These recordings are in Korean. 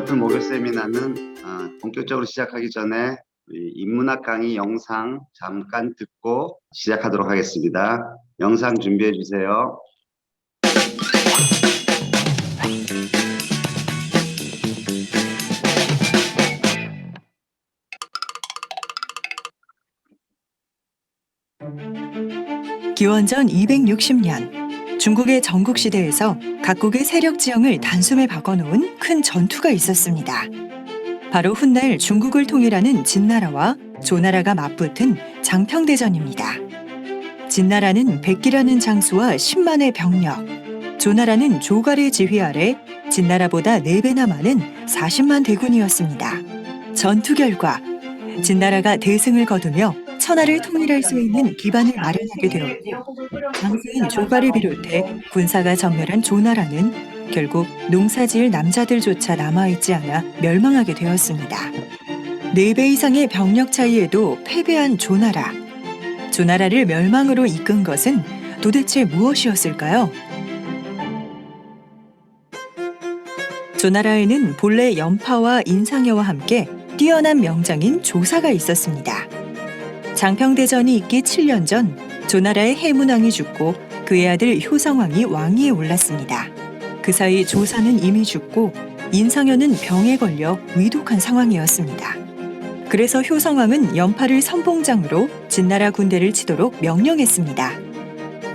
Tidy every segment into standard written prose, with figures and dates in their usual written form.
워터풀 목요 세미나는 본격적으로 시작하기 전에 인문학 강의 영상 잠깐 듣고 시작하도록 하겠습니다. 영상 준비해 주세요. 기원전 260년 중국의 전국시대에서 각국의 세력 지형을 단숨에 바꿔놓은 큰 전투가 있었습니다. 바로 훗날 중국을 통일하는 진나라와 조나라가 맞붙은 장평대전입니다. 진나라는 백기라는 장수와 10만의 병력, 조나라는 조갈의 지휘 아래 진나라보다 4배나 많은 40만 대군이었습니다. 전투 결과 진나라가 대승을 거두며 천하를 통일할 수 있는 기반을 마련하게 되었고, 장수인 조갈을 비롯해 군사가 전멸한 조나라는 결국 농사지을 남자들조차 남아있지 않아 멸망하게 되었습니다. 4배 이상의 병력 차이에도 패배한 조나라. 조나라를 멸망으로 이끈 것은 도대체 무엇이었을까요? 조나라에는 본래 연파와 인상여와 함께 뛰어난 명장인 조사가 있었습니다. 장평대전이 있기 7년 전 조나라의 해문왕이 죽고 그의 아들 효성왕이 왕위에 올랐습니다. 그 사이 조사는 이미 죽고 인상여는 병에 걸려 위독한 상황이었습니다. 그래서 효성왕은 연파를 선봉장으로 진나라 군대를 치도록 명령했습니다.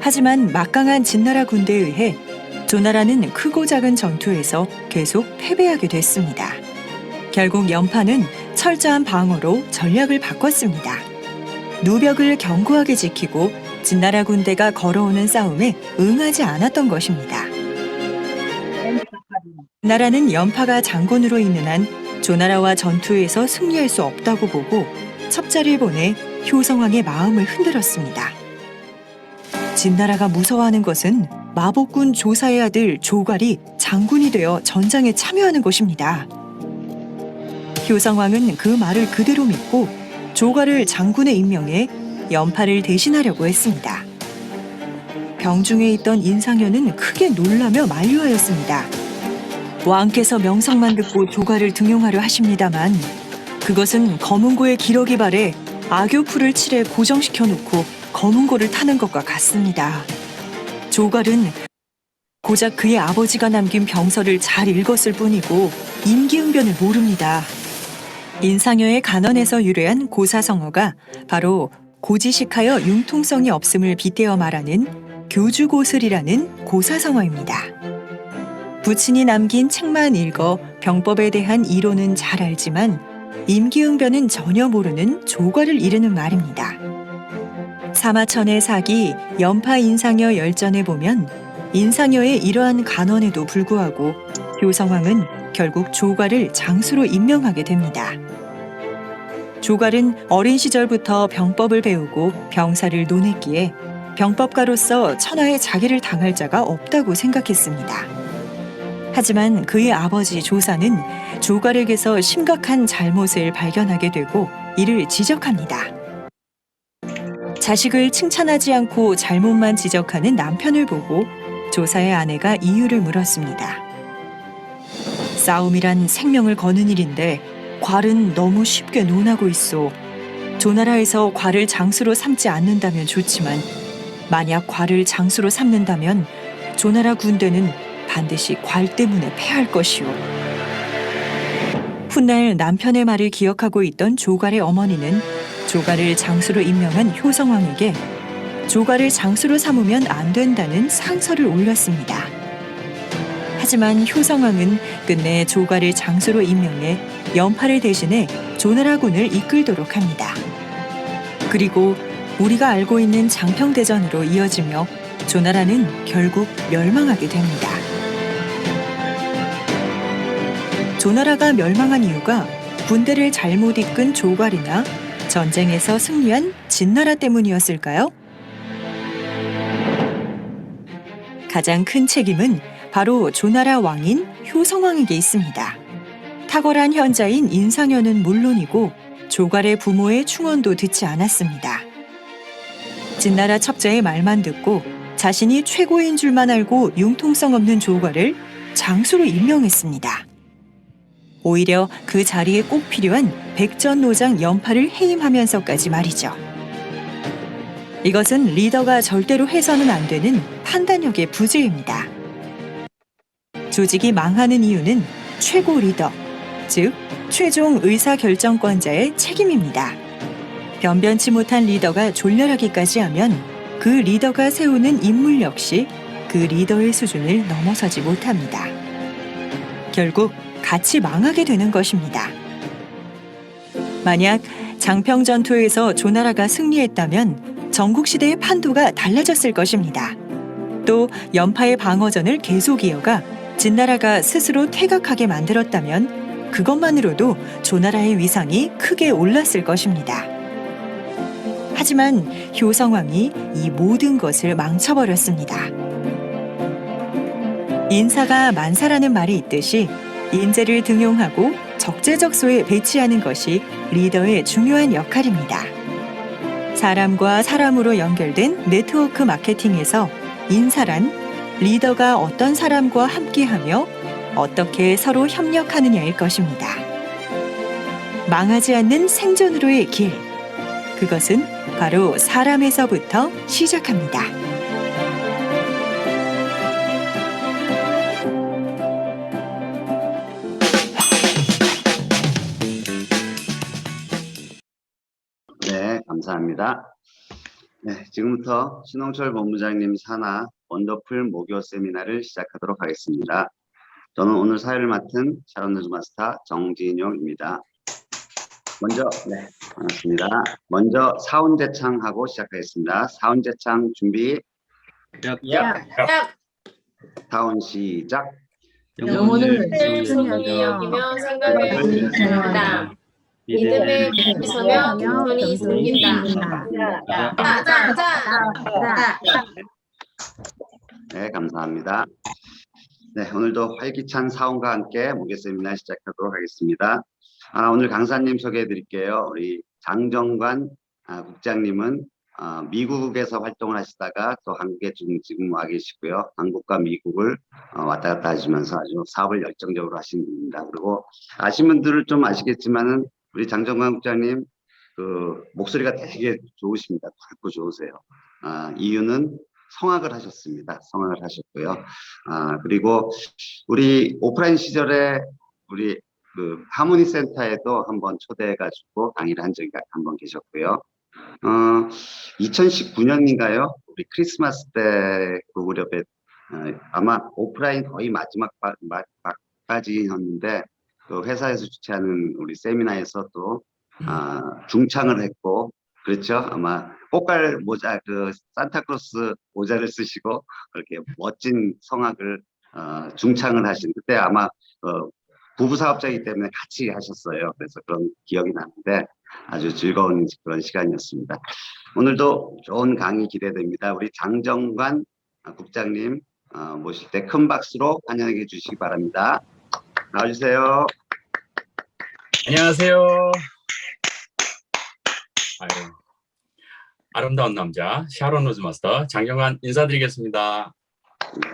하지만 막강한 진나라 군대에 의해 조나라는 크고 작은 전투에서 계속 패배하게 됐습니다. 결국 연파는 철저한 방어로 전략을 바꿨습니다. 누벽을 견고하게 지키고 진나라 군대가 걸어오는 싸움에 응하지 않았던 것입니다. 진나라는 연파가 장군으로 있는 한 조나라와 전투에서 승리할 수 없다고 보고 첩자를 보내 효성왕의 마음을 흔들었습니다. 진나라가 무서워하는 것은 마법군 조사의 아들 조갈이 장군이 되어 전장에 참여하는 것입니다. 효성왕은 그 말을 그대로 믿고 조갈을 장군에 임명해 연파를 대신하려고 했습니다. 병중에 있던 인상여는 크게 놀라며 만류하였습니다. 왕께서 명성만 듣고 조갈을 등용하려 하십니다만 그것은 검은고의 기러기 발에 악교풀을 칠해 고정시켜 놓고 검은고를 타는 것과 같습니다. 조갈은 고작 그의 아버지가 남긴 병서를 잘 읽었을 뿐이고 임기응변을 모릅니다. 인상여의 간언에서 유래한 고사성어가 바로 고지식하여 융통성이 없음을 빗대어 말하는 교주고슬이라는 고사성어입니다. 부친이 남긴 책만 읽어 병법에 대한 이론은 잘 알지만 임기응변은 전혀 모르는 조갈을 이르는 말입니다. 사마천의 사기 연파 인상여 열전에 보면 인상여의 이러한 간언에도 불구하고 효성왕은 결국 조갈을 장수로 임명하게 됩니다. 조갈은 어린 시절부터 병법을 배우고 병사를 논했기에 병법가로서 천하에 자기를 당할 자가 없다고 생각했습니다. 하지만 그의 아버지 조사는 조갈에게서 심각한 잘못을 발견하게 되고 이를 지적합니다. 자식을 칭찬하지 않고 잘못만 지적하는 남편을 보고 조사의 아내가 이유를 물었습니다. 싸움이란 생명을 거는 일인데 괄은 너무 쉽게 논하고 있어. 조나라에서 괄을 장수로 삼지 않는다면 좋지만 만약 괄을 장수로 삼는다면 조나라 군대는 반드시 괄 때문에 패할 것이오. 훗날 남편의 말을 기억하고 있던 조갈의 어머니는 조갈을 장수로 임명한 효성왕에게 조갈을 장수로 삼으면 안 된다는 상서를 올렸습니다. 하지만 효성왕은 끝내 조갈을 장수로 임명해 연파를 대신해 조나라군을 이끌도록 합니다. 그리고 우리가 알고 있는 장평대전으로 이어지며 조나라는 결국 멸망하게 됩니다. 조나라가 멸망한 이유가 군대를 잘못 이끈 조갈이나 전쟁에서 승리한 진나라 때문이었을까요? 가장 큰 책임은 바로 조나라 왕인 효성왕에게 있습니다. 탁월한 현자인 인상여는 물론이고 조갈의 부모의 충언도 듣지 않았습니다. 진나라 첩자의 말만 듣고 자신이 최고인 줄만 알고 융통성 없는 조갈을 장수로 임명했습니다. 오히려 그 자리에 꼭 필요한 백전노장 연파를 해임하면서까지 말이죠. 이것은 리더가 절대로 해서는 안 되는 판단력의 부재입니다. 조직이 망하는 이유는 최고 리더, 즉 최종 의사결정권자의 책임입니다. 변변치 못한 리더가 졸렬하기까지 하면 그 리더가 세우는 인물 역시 그 리더의 수준을 넘어서지 못합니다. 결국 같이 망하게 되는 것입니다. 만약 장평 전투에서 조나라가 승리했다면 전국시대의 판도가 달라졌을 것입니다. 또 연파의 방어전을 계속 이어가 진나라가 스스로 퇴각하게 만들었다면 그것만으로도 조나라의 위상이 크게 올랐을 것입니다. 하지만 효성왕이 이 모든 것을 망쳐버렸습니다. 인사가 만사라는 말이 있듯이 인재를 등용하고 적재적소에 배치하는 것이 리더의 중요한 역할입니다. 사람과 사람으로 연결된 네트워크 마케팅에서 인사란 리더가 어떤 사람과 함께하며 어떻게 서로 협력하느냐일 것입니다. 망하지 않는 생존으로의 길, 그것은 바로 사람에서부터 시작합니다. 네, 감사합니다. 네, 지금부터 신홍철 본부장님 산하 원더풀 모교 세미나를 시작하도록 하겠습니다. 저는 오늘 사회를 맡은 샤론 노즈 마스터 정진용입니다. 반갑습니다. 먼저 사운제창하고 시작하겠습니다. 사운제창 준비. 사운 시작. 영혼을 순전히 여기며 생각을 생각합니다. 믿음에 부딪히며 동선이 생긴다. 네, 감사합니다. 네, 오늘도 활기찬 사운과 함께 모교 세미나 시작하도록 하겠습니다. 오늘 강사님 소개해 드릴게요. 우리 장정관 국장님은 미국에서 활동을 하시다가 또 한국에 지금 와 계시고요. 한국과 미국을 왔다 갔다 하시면서 아주 사업을 열정적으로 하시는 분입니다. 그리고 아신 분들은 좀 아시겠지만은 우리 장정관 국장님 그 목소리가 되게 좋으십니다. 밝고 좋으세요. 이유는 성악을 하셨습니다. 성악을 하셨고요. 그리고 우리 오프라인 시절에 우리 그 하모니 센터에도 한번 초대해가지고 강의를 한 적이 한번 계셨고요. 2019년인가요? 우리 크리스마스 때 그 무렵에 아마 오프라인 거의 마지막 막까지였는데 그 회사에서 주최하는 우리 세미나에서 또 중창을 했고 그렇죠. 아마 꽃갈 모자 그 산타크로스 모자를 쓰시고 그렇게 멋진 성악을 중창을 하신 그때 아마 부부 사업자이기 때문에 같이 하셨어요. 그래서 그런 기억이 나는데 아주 즐거운 그런 시간이었습니다. 오늘도 좋은 강의 기대됩니다. 우리 장정관 국장님 모실 때 큰 박수로 환영해 주시기 바랍니다. 나와주세요. 안녕하세요. 아유, 아름다운 남자 샤론 로즈 마스터 장정관 인사드리겠습니다. 네.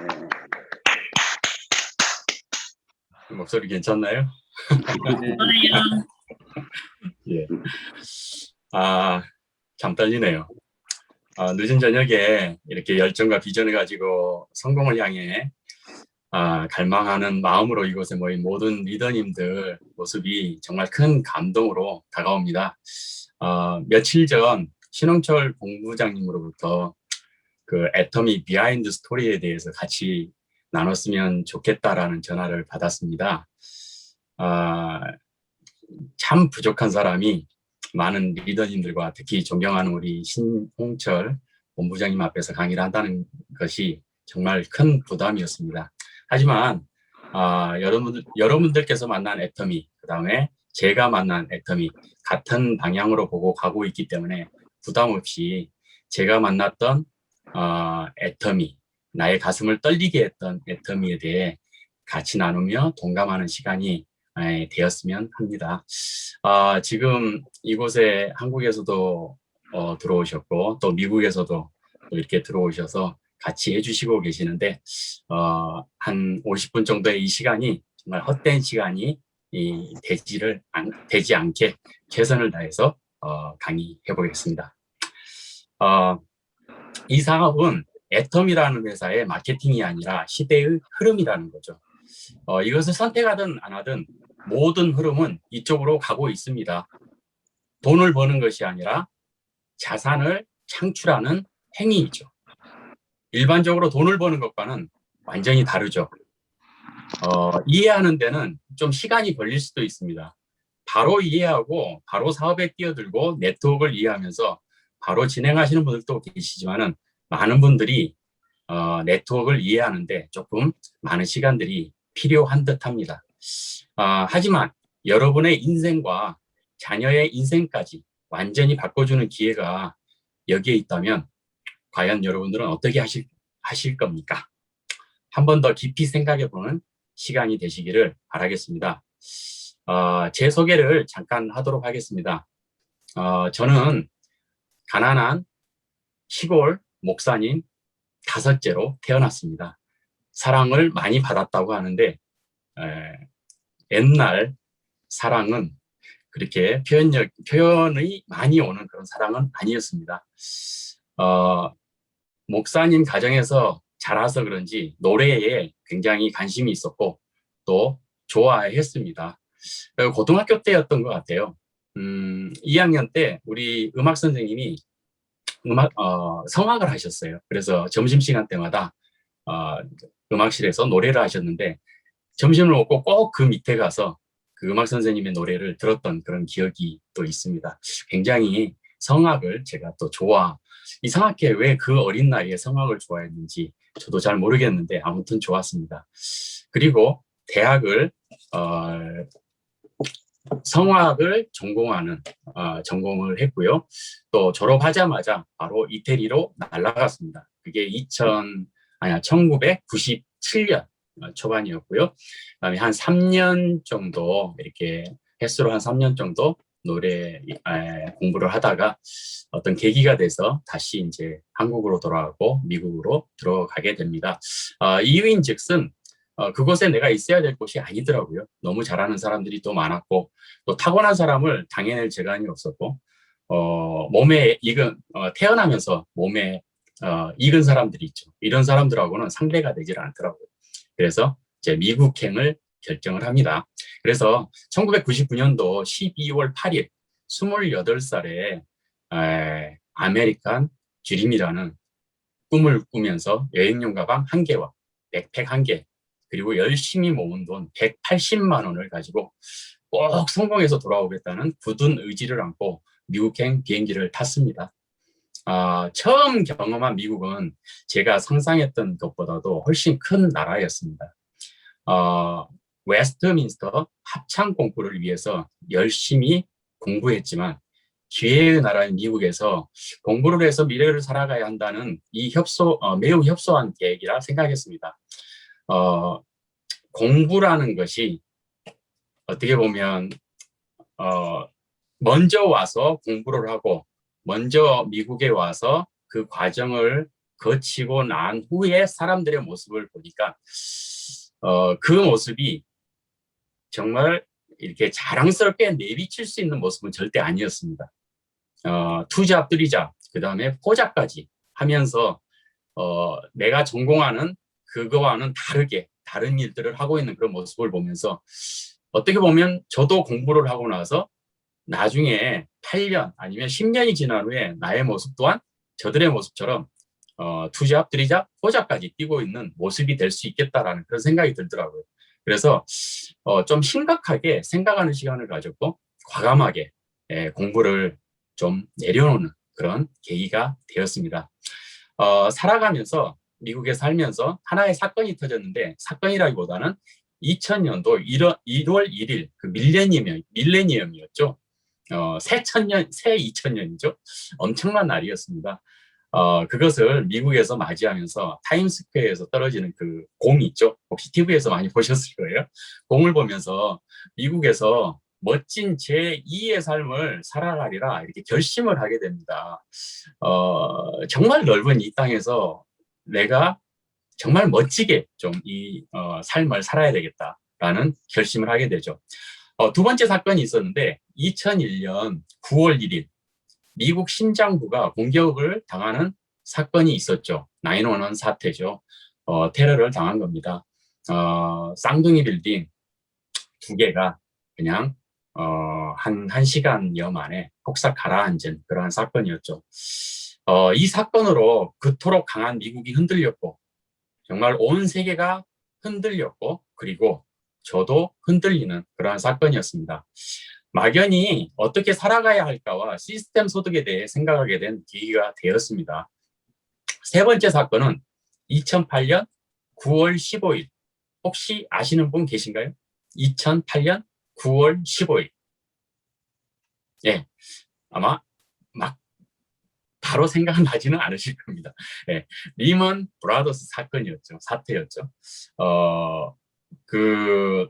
목소리 괜찮나요? 예. 참 떨리네요. 늦은 저녁에 이렇게 열정과 비전을 가지고 성공을 향해 갈망하는 마음으로 이곳에 모인 모든 리더님들 모습이 정말 큰 감동으로 다가옵니다. 며칠 전 신홍철 본부장님으로부터 그 애터미 비하인드 스토리에 대해서 같이 나눴으면 좋겠다라는 전화를 받았습니다. 참 부족한 사람이 많은 리더님들과 특히 존경하는 우리 신홍철 본부장님 앞에서 강의를 한다는 것이 정말 큰 부담이었습니다. 하지만 여러분들께서 만난 애터미, 그 다음에 제가 만난 애터미 같은 방향으로 보고 가고 있기 때문에 부담 없이 제가 만났던 애터미, 나의 가슴을 떨리게 했던 애터미에 대해 같이 나누며 동감하는 시간이 되었으면 합니다. 지금 이곳에 한국에서도 들어오셨고 또 미국에서도 또 이렇게 들어오셔서 같이 해주시고 계시는데 한 50분 정도의 이 시간이 정말 헛된 시간이 되지 않게 최선을 다해서 강의해 보겠습니다. 이 사업은 애텀이라는 회사의 마케팅이 아니라 시대의 흐름이라는 거죠. 이것을 선택하든 안 하든 모든 흐름은 이쪽으로 가고 있습니다. 돈을 버는 것이 아니라 자산을 창출하는 행위이죠. 일반적으로 돈을 버는 것과는 완전히 다르죠. 이해하는 데는 좀 시간이 걸릴 수도 있습니다. 바로 이해하고 바로 사업에 뛰어들고 네트워크를 이해하면서 바로 진행하시는 분들도 계시지만은 많은 분들이 네트워크를 이해하는데 조금 많은 시간들이 필요한 듯합니다. 하지만 여러분의 인생과 자녀의 인생까지 완전히 바꿔주는 기회가 여기에 있다면 과연 여러분들은 어떻게 하실 겁니까? 한 번 더 깊이 생각해보는 시간이 되시기를 바라겠습니다. 제 소개를 잠깐 하도록 하겠습니다. 저는 가난한 시골 목사님 5째로 태어났습니다. 사랑을 많이 받았다고 하는데 옛날 사랑은 그렇게 표현이 많이 오는 그런 사랑은 아니었습니다. 목사님 가정에서 자라서 그런지 노래에 굉장히 관심이 있었고 또 좋아했습니다. 고등학교 때였던 것 같아요. 2학년 때 우리 음악 선생님이 성악을 하셨어요. 그래서 점심시간 때마다 음악실에서 노래를 하셨는데 점심을 먹고 꼭 그 밑에 가서 그 음악 선생님의 노래를 들었던 그런 기억이 또 있습니다. 굉장히 성악을 제가 또 이상하게 왜 그 어린 나이에 성악을 좋아했는지 저도 잘 모르겠는데 아무튼 좋았습니다. 그리고 대학을 성악을 전공하는 전공을 했고요. 또 졸업하자마자 바로 이태리로 날아갔습니다. 그게 1997년 초반이었고요. 그다음에 한 3년 정도 이렇게 횟수로 한 3년 정도 노래 공부를 하다가 어떤 계기가 돼서 다시 이제 한국으로 돌아가고 미국으로 들어가게 됩니다. 이유인즉슨 그곳에 내가 있어야 될 곳이 아니더라고요. 너무 잘하는 사람들이 또 많았고 또 타고난 사람을 당해낼 재간이 없었고 몸에 태어나면서 몸에 익은 사람들이 있죠. 이런 사람들하고는 상대가 되질 않더라고요. 그래서 이제 미국행을 결정을 합니다. 그래서 1999년도 12월 8일 28살에 아메리칸 드림이라는 꿈을 꾸면서 여행용 가방 1개와 백팩 1개 그리고 열심히 모은 돈 180만 원을 가지고 꼭 성공해서 돌아오겠다는 굳은 의지를 안고 미국행 비행기를 탔습니다. 처음 경험한 미국은 제가 상상했던 것보다도 훨씬 큰 나라였습니다. 웨스트민스터 합창 공부를 위해서 열심히 공부했지만 기회의 나라인 미국에서 공부를 해서 미래를 살아가야 한다는 이 매우 협소한 계획이라 생각했습니다. 공부라는 것이 어떻게 보면 먼저 와서 공부를 하고 먼저 미국에 와서 그 과정을 거치고 난 후에 사람들의 모습을 보니까 그 모습이 정말 이렇게 자랑스럽게 내비칠 수 있는 모습은 절대 아니었습니다. 투잡, 쓰리잡, 그 다음에 포잡까지 하면서 내가 전공하는 그거와는 다르게 다른 일들을 하고 있는 그런 모습을 보면서 어떻게 보면 저도 공부를 하고 나서 나중에 8년 아니면 10년이 지난 후에 나의 모습 또한 저들의 모습처럼 투잡, 쓰리잡, 포잡까지 뛰고 있는 모습이 될 수 있겠다라는 그런 생각이 들더라고요. 그래서 좀 심각하게 생각하는 시간을 가졌고 과감하게 공부를 좀 내려놓는 그런 계기가 되었습니다. 살아가면서 미국에 살면서 하나의 사건이 터졌는데 사건이라기보다는 2000년도 1월 1일 그 밀레니엄이었죠. 새 2000년이죠. 엄청난 날이었습니다. 그것을 미국에서 맞이하면서 타임스퀘어에서 떨어지는 그 공 있죠. 혹시 TV에서 많이 보셨을 거예요. 공을 보면서 미국에서 멋진 제2의 삶을 살아가리라 이렇게 결심을 하게 됩니다. 정말 넓은 이 땅에서 내가 정말 멋지게 좀 이 삶을 살아야 되겠다라는 결심을 하게 되죠. 두 번째 사건이 있었는데 2001년 9월 1일 미국 심장부가 공격을 당하는 사건이 있었죠. 911 사태죠. 테러를 당한 겁니다. 쌍둥이 빌딩 두 개가 그냥 한 시간여 만에 폭삭 가라앉은 그러한 사건이었죠. 이 사건으로 그토록 강한 미국이 흔들렸고 정말 온 세계가 흔들렸고 그리고 저도 흔들리는 그러한 사건이었습니다. 막연히 어떻게 살아가야 할까와 시스템 소득에 대해 생각하게 된 계기가 되었습니다. 세 번째 사건은 2008년 9월 15일. 혹시 아시는 분 계신가요? 2008년 9월 15일. 예, 아마 막 바로 생각나지는 않으실 겁니다. 예, 리먼 브라더스 사건이었죠. 사태였죠. 그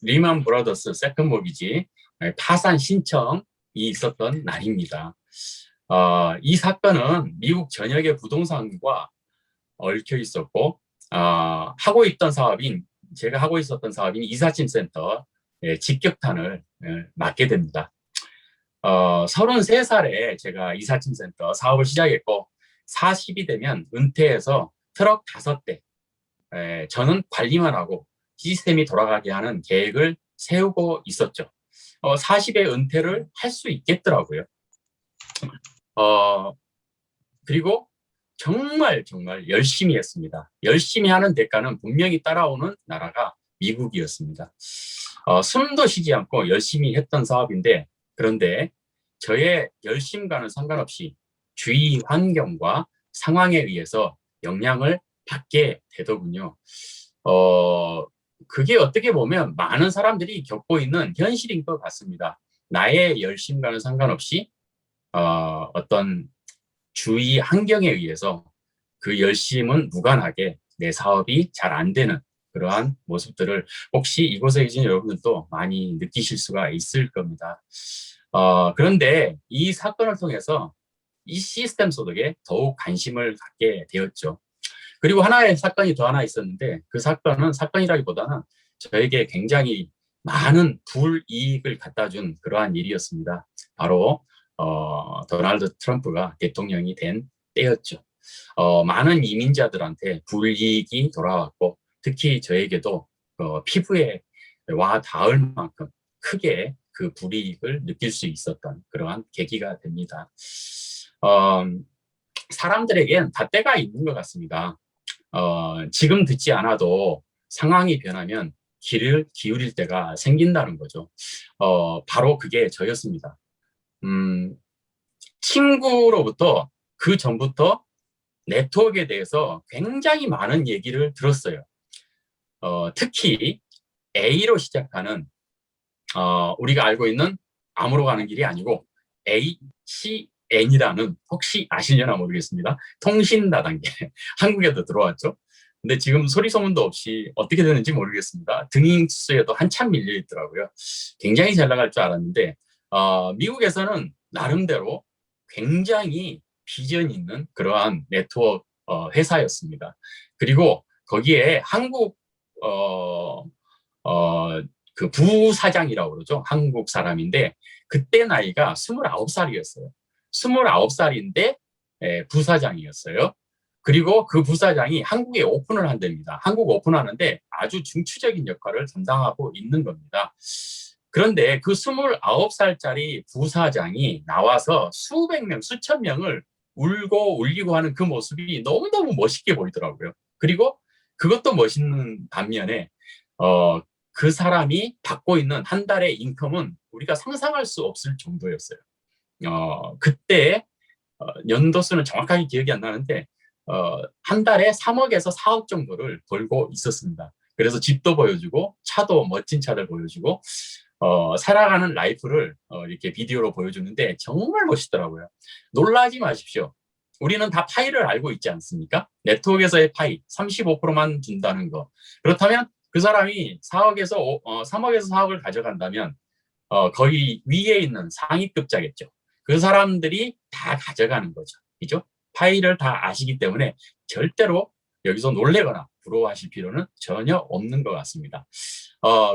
리먼 브라더스 세컨 모기지 파산 신청이 있었던 날입니다. 이 사건은 미국 전역의 부동산과 얽혀 있었고 제가 하고 있었던 사업인 이삿짐 센터 직격탄을 맞게 됩니다. 33살에 제가 이삿짐 센터 사업을 시작했고 40이 되면 은퇴해서 트럭 5대 저는 관리만 하고 시스템이 돌아가게 하는 계획을 세우고 있었죠. 40에 은퇴를 할 수 있겠더라고요. 그리고 정말 열심히 했습니다. 열심히 하는 대가는 분명히 따라오는 나라가 미국이었습니다. 숨도 쉬지 않고 열심히 했던 사업인데 그런데 저의 열심과는 상관없이 주위 환경과 상황에 의해서 영향을 받게 되더군요. 그게 어떻게 보면 많은 사람들이 겪고 있는 현실인 것 같습니다. 나의 열심과는 상관없이 어떤 주위 환경에 의해서 그 열심은 무관하게 내 사업이 잘 안 되는 그러한 모습들을 혹시 이곳에 계신 여러분들도 많이 느끼실 수가 있을 겁니다. 그런데 이 사건을 통해서 이 시스템 소득에 더욱 관심을 갖게 되었죠. 그리고 하나의 사건이 더 하나 있었는데 그 사건은 사건이라기보다는 저에게 굉장히 많은 불이익을 갖다 준 그러한 일이었습니다. 바로 도널드 트럼프가 대통령이 된 때였죠. 많은 이민자들한테 불이익이 돌아왔고 특히 저에게도 피부에 와 닿을 만큼 크게 그 불이익을 느낄 수 있었던 그러한 계기가 됩니다. 사람들에겐 다 때가 있는 것 같습니다. 지금 듣지 않아도 상황이 변하면 귀를 기울일 때가 생긴다는 거죠. 바로 그게 저였습니다. 친구로부터 그 전부터 네트워크에 대해서 굉장히 많은 얘기를 들었어요. 특히 A로 시작하는 우리가 알고 있는 암으로 가는 길이 아니고 ACN이라는 혹시 아시려나 모르겠습니다. 통신 다단계 한국에도 들어왔죠. 근데 지금 소리 소문도 없이 어떻게 되는지 모르겠습니다. 등인수에도 한참 밀려 있더라고요. 굉장히 잘 나갈 줄 알았는데 미국에서는 나름대로 굉장히 비전 있는 그러한 네트워크 회사였습니다. 그리고 거기에 한국 그 부사장이라고 그러죠. 한국 사람인데 그때 나이가 29살이었어요. 29살인데 부사장이었어요. 그리고 그 부사장이 한국에 오픈을 한답니다. 한국 오픈하는데 아주 중추적인 역할을 담당하고 있는 겁니다. 그런데 그 29살짜리 부사장이 나와서 수백 명, 수천 명을 울고 울리고 하는 그 모습이 너무너무 멋있게 보이더라고요. 그리고 그것도 멋있는 반면에 그 사람이 받고 있는 한 달의 인컴은 우리가 상상할 수 없을 정도였어요. 그때 연도수는 정확하게 기억이 안 나는데 한 달에 3억에서 4억 정도를 벌고 있었습니다. 그래서 집도 보여주고 차도 멋진 차를 보여주고 살아가는 라이프를 이렇게 비디오로 보여주는데 정말 멋있더라고요. 놀라지 마십시오. 우리는 다 파이를 알고 있지 않습니까? 네트워크에서의 파이 35%만 준다는 거. 그렇다면 그 사람이 3억에서 4억을 가져간다면 거의 위에 있는 상위급자겠죠. 그 사람들이 다 가져가는 거죠. 그죠? 파이를 다 아시기 때문에 절대로 여기서 놀래거나 부러워하실 필요는 전혀 없는 것 같습니다.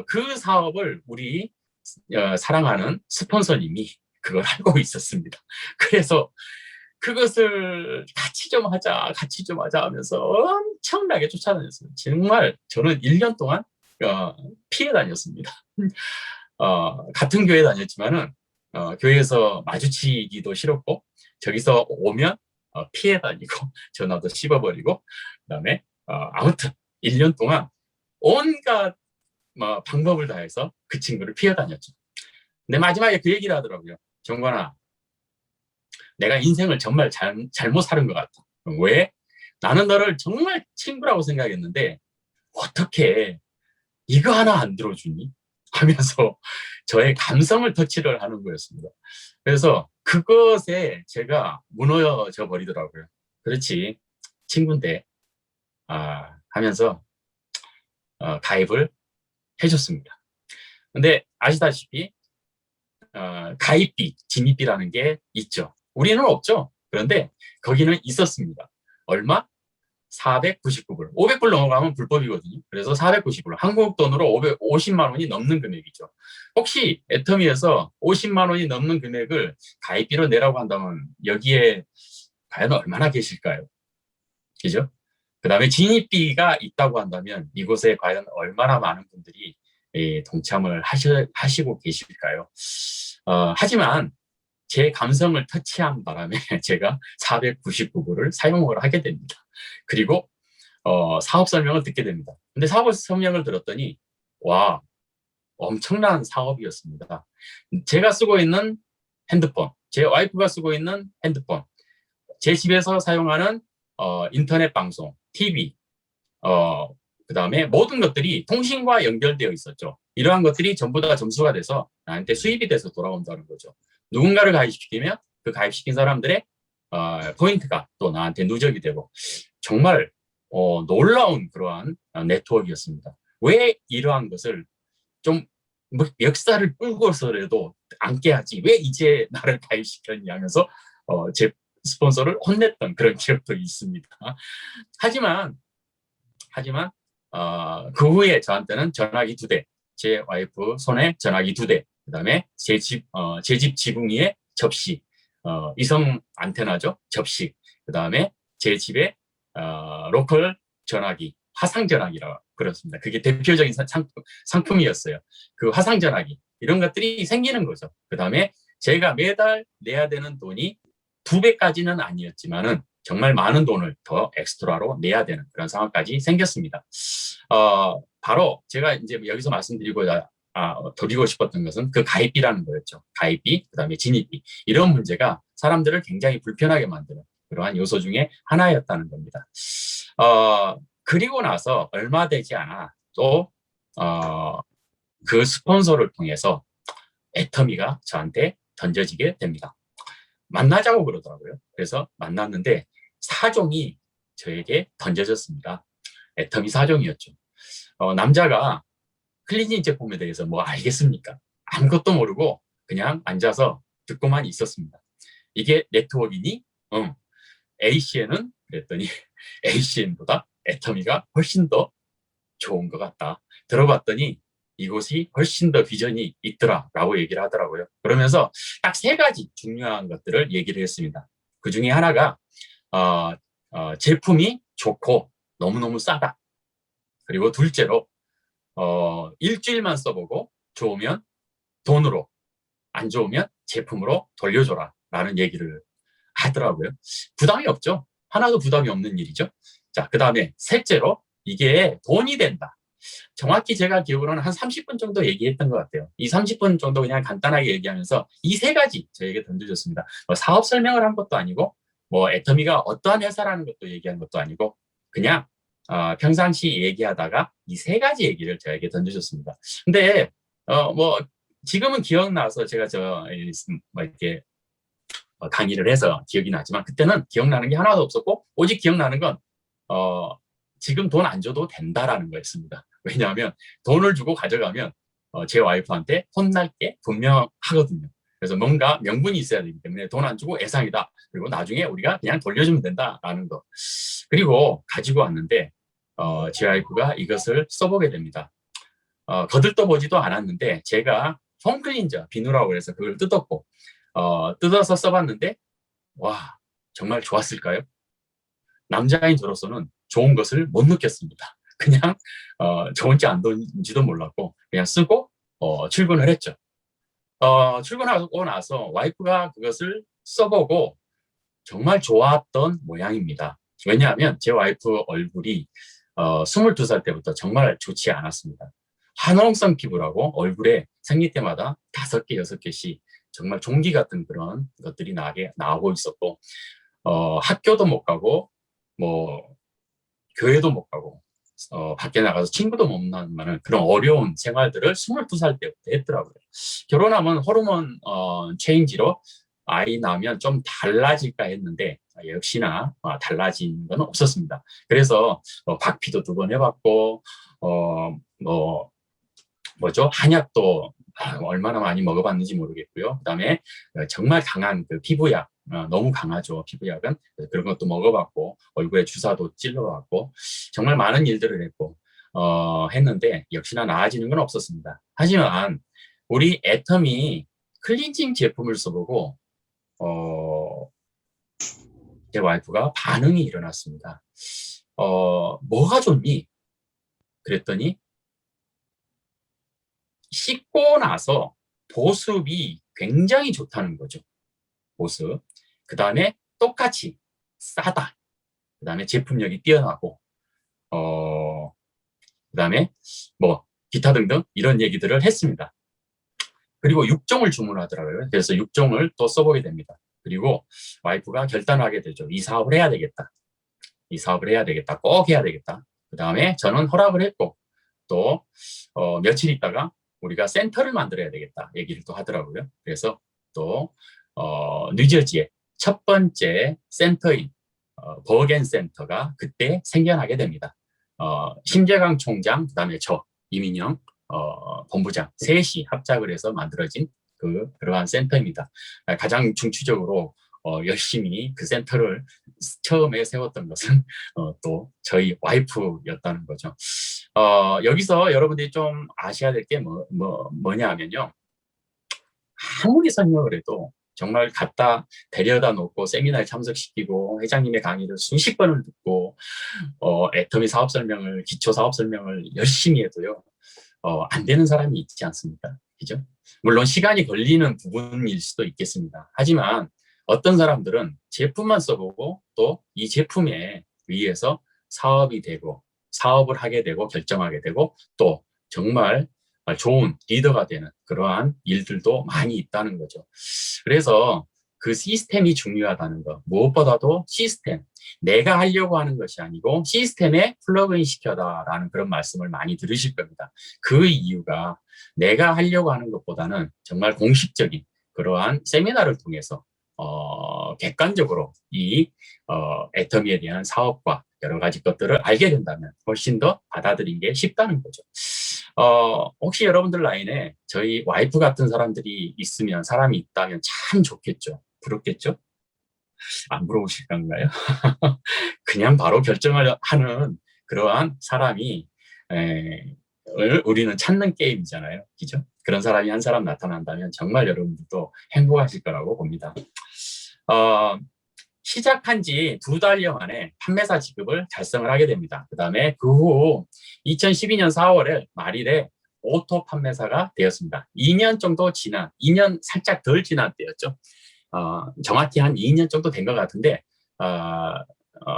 그 사업을 우리 사랑하는 스폰서님이 그걸 알고 있었습니다. 그래서 그것을 같이 좀 하자, 같이 좀 하자 하면서 엄청나게 쫓아다녔어요. 정말 저는 1년 동안 피해 다녔습니다. 같은 교회 다녔지만은 교회에서 마주치기도 싫었고 저기서 오면 피해 다니고 전화도 씹어버리고 그다음에 아무튼 1년 동안 온갖 방법을 다해서 그 친구를 피해 다녔죠. 근데 마지막에 그 얘기를 하더라고요. 정관아, 내가 인생을 정말 잘못 살은 것 같아. 왜? 나는 너를 정말 친구라고 생각했는데 어떻게 이거 하나 안 들어주니? 하면서 저의 감성을 터치를 하는 거였습니다. 그래서 그것에 제가 무너져 버리더라고요. 그렇지, 친구인데 하면서 가입을 해줬습니다. 근데 아시다시피 가입비, 진입비라는 게 있죠. 우리는 없죠. 그런데 거기는 있었습니다. 얼마? 499불. 500불 넘어가면 불법이거든요. 그래서 499불. 한국 돈으로 50만 원이 넘는 금액이죠. 혹시 애터미에서 50만 원이 넘는 금액을 가입비로 내라고 한다면 여기에 과연 얼마나 계실까요? 그죠? 그 다음에 진입비가 있다고 한다면 이곳에 과연 얼마나 많은 분들이 동참을 하시고 계실까요? 하지만 제 감성을 터치한 바람에 제가 499불을 사용을 하게 됩니다. 그리고 사업 설명을 듣게 됩니다. 근데 사업 설명을 들었더니 와, 엄청난 사업이었습니다. 제가 쓰고 있는 핸드폰, 제 와이프가 쓰고 있는 핸드폰, 제 집에서 사용하는 인터넷 방송, TV, 그 다음에 모든 것들이 통신과 연결되어 있었죠. 이러한 것들이 전부 다 점수가 돼서 나한테 수입이 돼서 돌아온다는 거죠. 누군가를 가입시키면 그 가입시킨 사람들의 포인트가 또 나한테 누적이 되고 정말 놀라운 그러한 네트워크였습니다. 왜 이러한 것을 좀 역사를 끌고서라도 앉게 하지 왜 이제 나를 가입시켰냐 하면서 제 스폰서를 혼냈던 그런 기억도 있습니다. 하지만 그 후에 저한테는 전화기 2대, 제 와이프 손에 전화기 2대, 그다음에 제 집 지붕 위에 접시, 이성 안테나죠, 접시, 그다음에 제 집에 로컬 전화기, 화상 전화기라고 그렇습니다. 그게 대표적인 상품이었어요. 그 화상 전화기 이런 것들이 생기는 거죠. 그다음에 제가 매달 내야 되는 돈이 2배까지는 아니었지만은 정말 많은 돈을 더 엑스트라로 내야 되는 그런 상황까지 생겼습니다. 바로 제가 이제 여기서 드리고 싶었던 것은 그 가입비라는 거였죠. 가입비, 그다음에 진입비 이런 문제가 사람들을 굉장히 불편하게 만드는 그러한 요소 중에 하나였다는 겁니다. 그리고 나서 얼마 되지 않아 또 그 스폰서를 통해서 애터미가 저한테 던져지게 됩니다. 만나자고 그러더라고요. 그래서 만났는데 사종이 저에게 던져졌습니다. 애터미 사종이었죠. 남자가 클리닝 제품에 대해서 뭐 알겠습니까? 아무것도 모르고 그냥 앉아서 듣고만 있었습니다. 이게 네트워크이니? 응. ACN은? 그랬더니 ACN보다 애터미가 훨씬 더 좋은 것 같다. 들어봤더니 이곳이 훨씬 더 비전이 있더라라고 얘기를 하더라고요. 그러면서 딱 3가지 중요한 것들을 얘기를 했습니다. 그 중에 하나가 제품이 좋고 너무너무 싸다. 그리고 둘째로 일주일만 써보고 좋으면 돈으로, 안 좋으면 제품으로 돌려줘라 라는 얘기를 하더라고요. 부담이 없죠. 하나도 부담이 없는 일이죠. 자, 그 다음에 셋째로 이게 돈이 된다. 정확히 제가 기억으로는 한 30분 정도 얘기했던 것 같아요. 이 30분 정도 그냥 간단하게 얘기하면서 이 3가지 저에게 던져줬습니다. 사업 설명을 한 것도 아니고 애터미가 어떠한 회사라는 것도 얘기한 것도 아니고 그냥 평상시 얘기하다가 이 3가지 얘기를 저에게 던져줬습니다. 근데 지금은 기억나서 제가 이렇게 강의를 해서 기억이 나지만 그때는 기억나는 게 하나도 없었고 오직 기억나는 건 지금 돈 안 줘도 된다라는 거였습니다. 왜냐하면 돈을 주고 가져가면 제 와이프한테 혼날 게 분명하거든요. 그래서 뭔가 명분이 있어야 되기 때문에 돈 안 주고 애상이다. 그리고 나중에 우리가 그냥 돌려주면 된다라는 거. 그리고 가지고 왔는데 제 와이프가 이것을 써보게 됩니다. 거들떠보지도 않았는데 제가 폼 클린저 비누라고 해서 그걸 뜯었고 뜯어서 써봤는데 와 정말 좋았을까요? 남자인 저로서는 좋은 것을 못 느꼈습니다. 그냥 좋은지 안 좋은지도 몰랐고 그냥 쓰고 출근을 했죠. 출근하고 나서 와이프가 그것을 써보고 정말 좋았던 모양입니다. 왜냐하면 제 와이프 얼굴이 22살 때부터 정말 좋지 않았습니다. 화농성 피부라고 얼굴에 생리 때마다 5개, 6개씩 정말 종기 같은 그런 것들이 나오고 있었고 학교도 못 가고 뭐 교회도 못 가고 밖에 나가서 친구도 못 만나는 그런 어려운 생활들을 22살 때부터 했더라고요. 결혼하면 호르몬 체인지로 아이 낳으면 좀 달라질까 했는데 역시나 달라진 건 없었습니다. 그래서 박피도 2번 해봤고 뭐죠? 한약도 얼마나 많이 먹어봤는지 모르겠고요. 그다음에 정말 강한 그 피부약 너무 강하죠. 피부약은 그런 것도 먹어봤고 얼굴에 주사도 찔러봤고 정말 많은 일들을 했고 했는데 역시나 나아지는 건 없었습니다. 하지만 우리 애텀이 클렌징 제품을 써보고 제 와이프가 반응이 일어났습니다. 뭐가 좋니? 그랬더니 씻고 나서 보습이 굉장히 좋다는 거죠. 보습. 그 다음에 똑같이 싸다. 그 다음에 제품력이 뛰어나고 그 다음에 뭐 기타 등등 이런 얘기들을 했습니다. 그리고 6종을 주문하더라고요. 그래서 6종을 또 써보게 됩니다. 그리고 와이프가 결단을 하게 되죠. 이 사업을 해야 되겠다. 이 사업을 해야 되겠다. 꼭 해야 되겠다. 그 다음에 저는 허락을 했고 또 며칠 있다가 우리가 센터를 만들어야 되겠다 얘기를 또 하더라고요. 그래서 또 뉴저지의 첫 번째 센터인 버겐 센터가 그때 생겨나게 됩니다. 심재강 총장, 그다음에 저 이민영 본부장 셋이 합작을 해서 만들어진 그러한 센터입니다. 가장 중추적으로 열심히 그 센터를 처음에 세웠던 것은 또 저희 와이프였다는 거죠. 여기서 여러분들이 좀 아셔야 될 게 뭐냐 하면요. 아무리 설명을 해도 정말 갖다 데려다 놓고 세미나에 참석시키고 회장님의 강의를 수십 번을 듣고 애터미 사업 설명을 기초 사업 설명을 열심히 해도요. 안 되는 사람이 있지 않습니까? 그죠? 물론 시간이 걸리는 부분일 수도 있겠습니다. 하지만 어떤 사람들은 제품만 써보고 또 이 제품에 의해서 사업이 되고 사업을 하게 되고 결정하게 되고 또 정말 좋은 리더가 되는 그러한 일들도 많이 있다는 거죠. 그래서 그 시스템이 중요하다는 거. 무엇보다도 시스템. 내가 하려고 하는 것이 아니고 시스템에 플러그인 시켜다라는 그런 말씀을 많이 들으실 겁니다. 그 이유가 내가 하려고 하는 것보다는 정말 공식적인 그러한 세미나를 통해서 객관적으로 이 애터미에 대한 사업과 여러 가지 것들을 알게 된다면 훨씬 더 받아들이는 게 쉽다는 거죠. 혹시 여러분들 라인에 저희 와이프 같은 사람들이 있으면 사람이 있다면 참 좋겠죠. 부럽겠죠? 안 부러우실 건가요? 그냥 바로 결정을 하는 그러한 사람이 우리는 찾는 게임이잖아요. 그죠? 그런 사람이 한 사람 나타난다면 정말 여러분들도 행복하실 거라고 봅니다. 시작한 지 2달여 만에 판매사 지급을 달성을 하게 됩니다. 그 다음에 그 후 2012년 4월에 말일에 오토 판매사가 되었습니다. 2년 정도 지난, 2년 살짝 덜 지난 때였죠. 정확히 한 2년 정도 된 것 같은데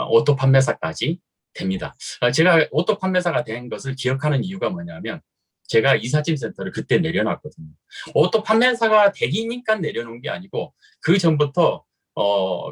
오토 판매사까지 됩니다. 제가 오토 판매사가 된 것을 기억하는 이유가 뭐냐면 제가 이삿짐센터를 그때 내려놨거든요. 오토 판매사가 되기니까 내려놓은 게 아니고 그 전부터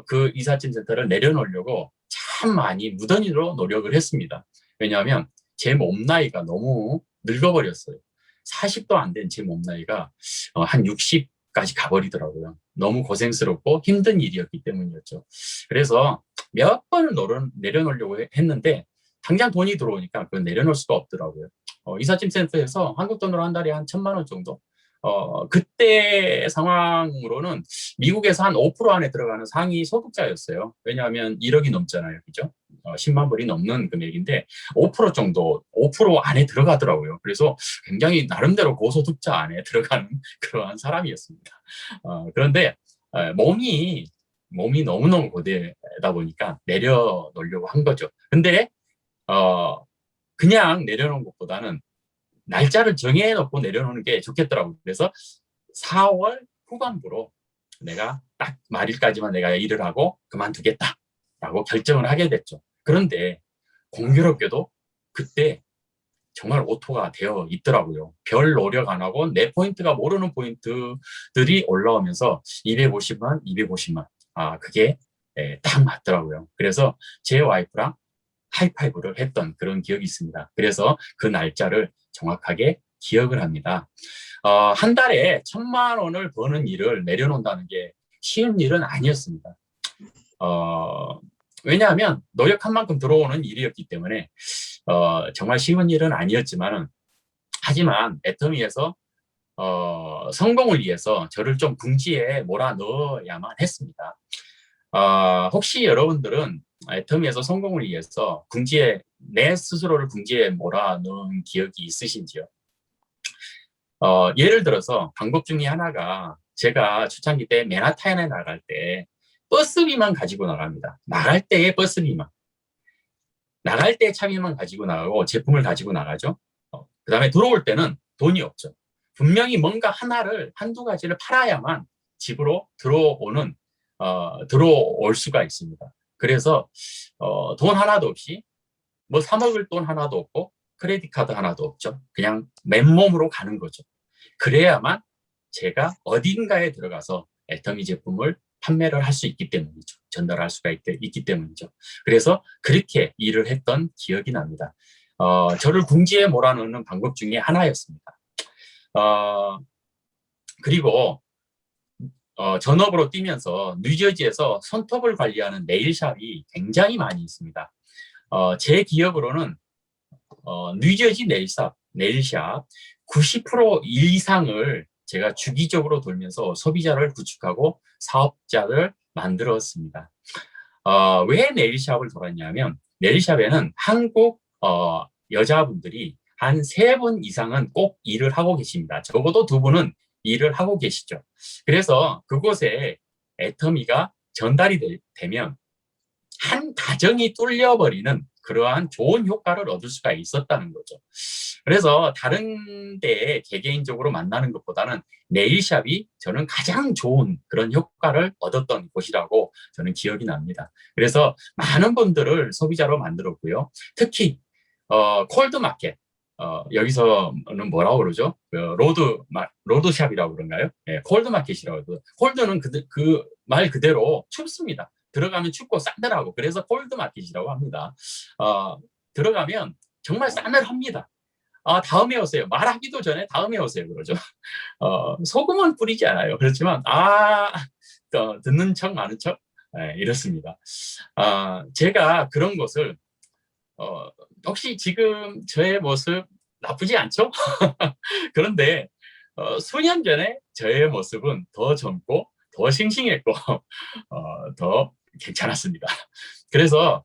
그 이삿짐센터를 내려놓으려고 참 많이 무던히로 노력을 했습니다. 왜냐하면 제 몸 나이가 너무 늙어버렸어요. 40도 안 된 제 몸 나이가 한 60까지 가버리더라고요. 너무 고생스럽고 힘든 일이었기 때문이었죠. 그래서 몇 번을 내려놓으려고 했는데 당장 돈이 들어오니까 그걸 내려놓을 수가 없더라고요. 이삿짐센터에서 한국 돈으로 한 달에 한 1,000만 원 정도 그때 상황으로는 미국에서 한 5% 안에 들어가는 상위 소득자였어요. 왜냐하면 1억이 넘잖아요. 그죠? 10만 불이 넘는 금액인데 5% 정도, 5% 안에 들어가더라고요. 그래서 굉장히 나름대로 고소득자 안에 들어가는 그러한 사람이었습니다. 그런데 몸이 너무너무 고되다 보니까 내려놓으려고 한 거죠. 근데 그냥 내려놓은 것보다는 날짜를 정해놓고 내려놓는 게 좋겠더라고요. 그래서 4월 후반부로 내가 딱 말일까지만 내가 일을 하고 그만두겠다라고 결정을 하게 됐죠. 그런데 공교롭게도 그때 정말 오토가 되어 있더라고요. 별 노력 안 하고 내 포인트가 모르는 포인트들이 올라오면서 250만, 250만. 그게 딱 맞더라고요. 그래서 제 와이프랑 하이파이브를 했던 그런 기억이 있습니다. 그래서 그 날짜를 정확하게 기억을 합니다. 한 달에 1,000만 원을 버는 일을 내려놓는다는 게 쉬운 일은 아니었습니다. 왜냐하면 노력한 만큼 들어오는 일이었기 때문에 정말 쉬운 일은 아니었지만은 하지만 애터미에서 성공을 위해서 저를 좀 궁지에 몰아넣어야만 했습니다. 혹시 여러분들은 애터미에서 성공을 위해서 내 스스로를 궁지에 몰아넣은 기억이 있으신지요? 예를 들어서 방법 중에 하나가 제가 초창기 때 맨하탄에 나갈 때 버스비만 가지고 나갑니다. 나갈 때의 버스비만. 나갈 때 차비만 가지고 나가고 제품을 가지고 나가죠. 그 다음에 들어올 때는 돈이 없죠. 분명히 뭔가 한두 가지를 팔아야만 집으로 들어올 수가 있습니다. 그래서 돈 하나도 없이 뭐 사 먹을 돈 하나도 없고 크레딧 카드 하나도 없죠. 그냥 맨몸으로 가는 거죠. 그래야만 제가 어딘가에 들어가서 애터미 제품을 판매를 할 수 있기 때문이죠. 전달할 수가 있기 때문이죠. 그래서 그렇게 일을 했던 기억이 납니다. 저를 궁지에 몰아넣는 방법 중에 하나였습니다. 그리고 전업으로 뛰면서 뉴저지에서 손톱을 관리하는 네일샵이 굉장히 많이 있습니다. 제 기억으로는 뉴저지 네일샵 90% 이상을 제가 주기적으로 돌면서 소비자를 구축하고 사업자를 만들었습니다. 왜 네일샵을 돌았냐면 네일샵에는 한국 여자분들이 한 3분 이상은 꼭 일을 하고 계십니다. 적어도 2분은 일을 하고 계시죠. 그래서 그곳에 애터미가 전달이 되면 한 가정이 뚫려버리는 그러한 좋은 효과를 얻을 수가 있었다는 거죠. 그래서 다른 데에 개개인적으로 만나는 것보다는 네일샵이 저는 가장 좋은 그런 효과를 얻었던 곳이라고 저는 기억이 납니다. 그래서 많은 분들을 소비자로 만들었고요. 특히 콜드마켓, 여기서는 뭐라고 그러죠? 로드샵이라고 그런가요? 네, 콜드마켓이라고 해도 콜드는 그 말 그대로 춥습니다. 들어가면 춥고 싸늘하고 그래서 콜드마켓이라고 합니다. 들어가면 정말 싸늘합니다. 다음에 오세요. 말하기도 전에 다음에 오세요. 그러죠. 소금은 뿌리지 않아요. 그렇지만 듣는 척 많은 척 이렇습니다. 제가 그런 것을 혹시 지금 저의 모습 나쁘지 않죠? 그런데 수년 전에 저의 모습은 더 젊고 더 싱싱했고 더 괜찮았습니다. 그래서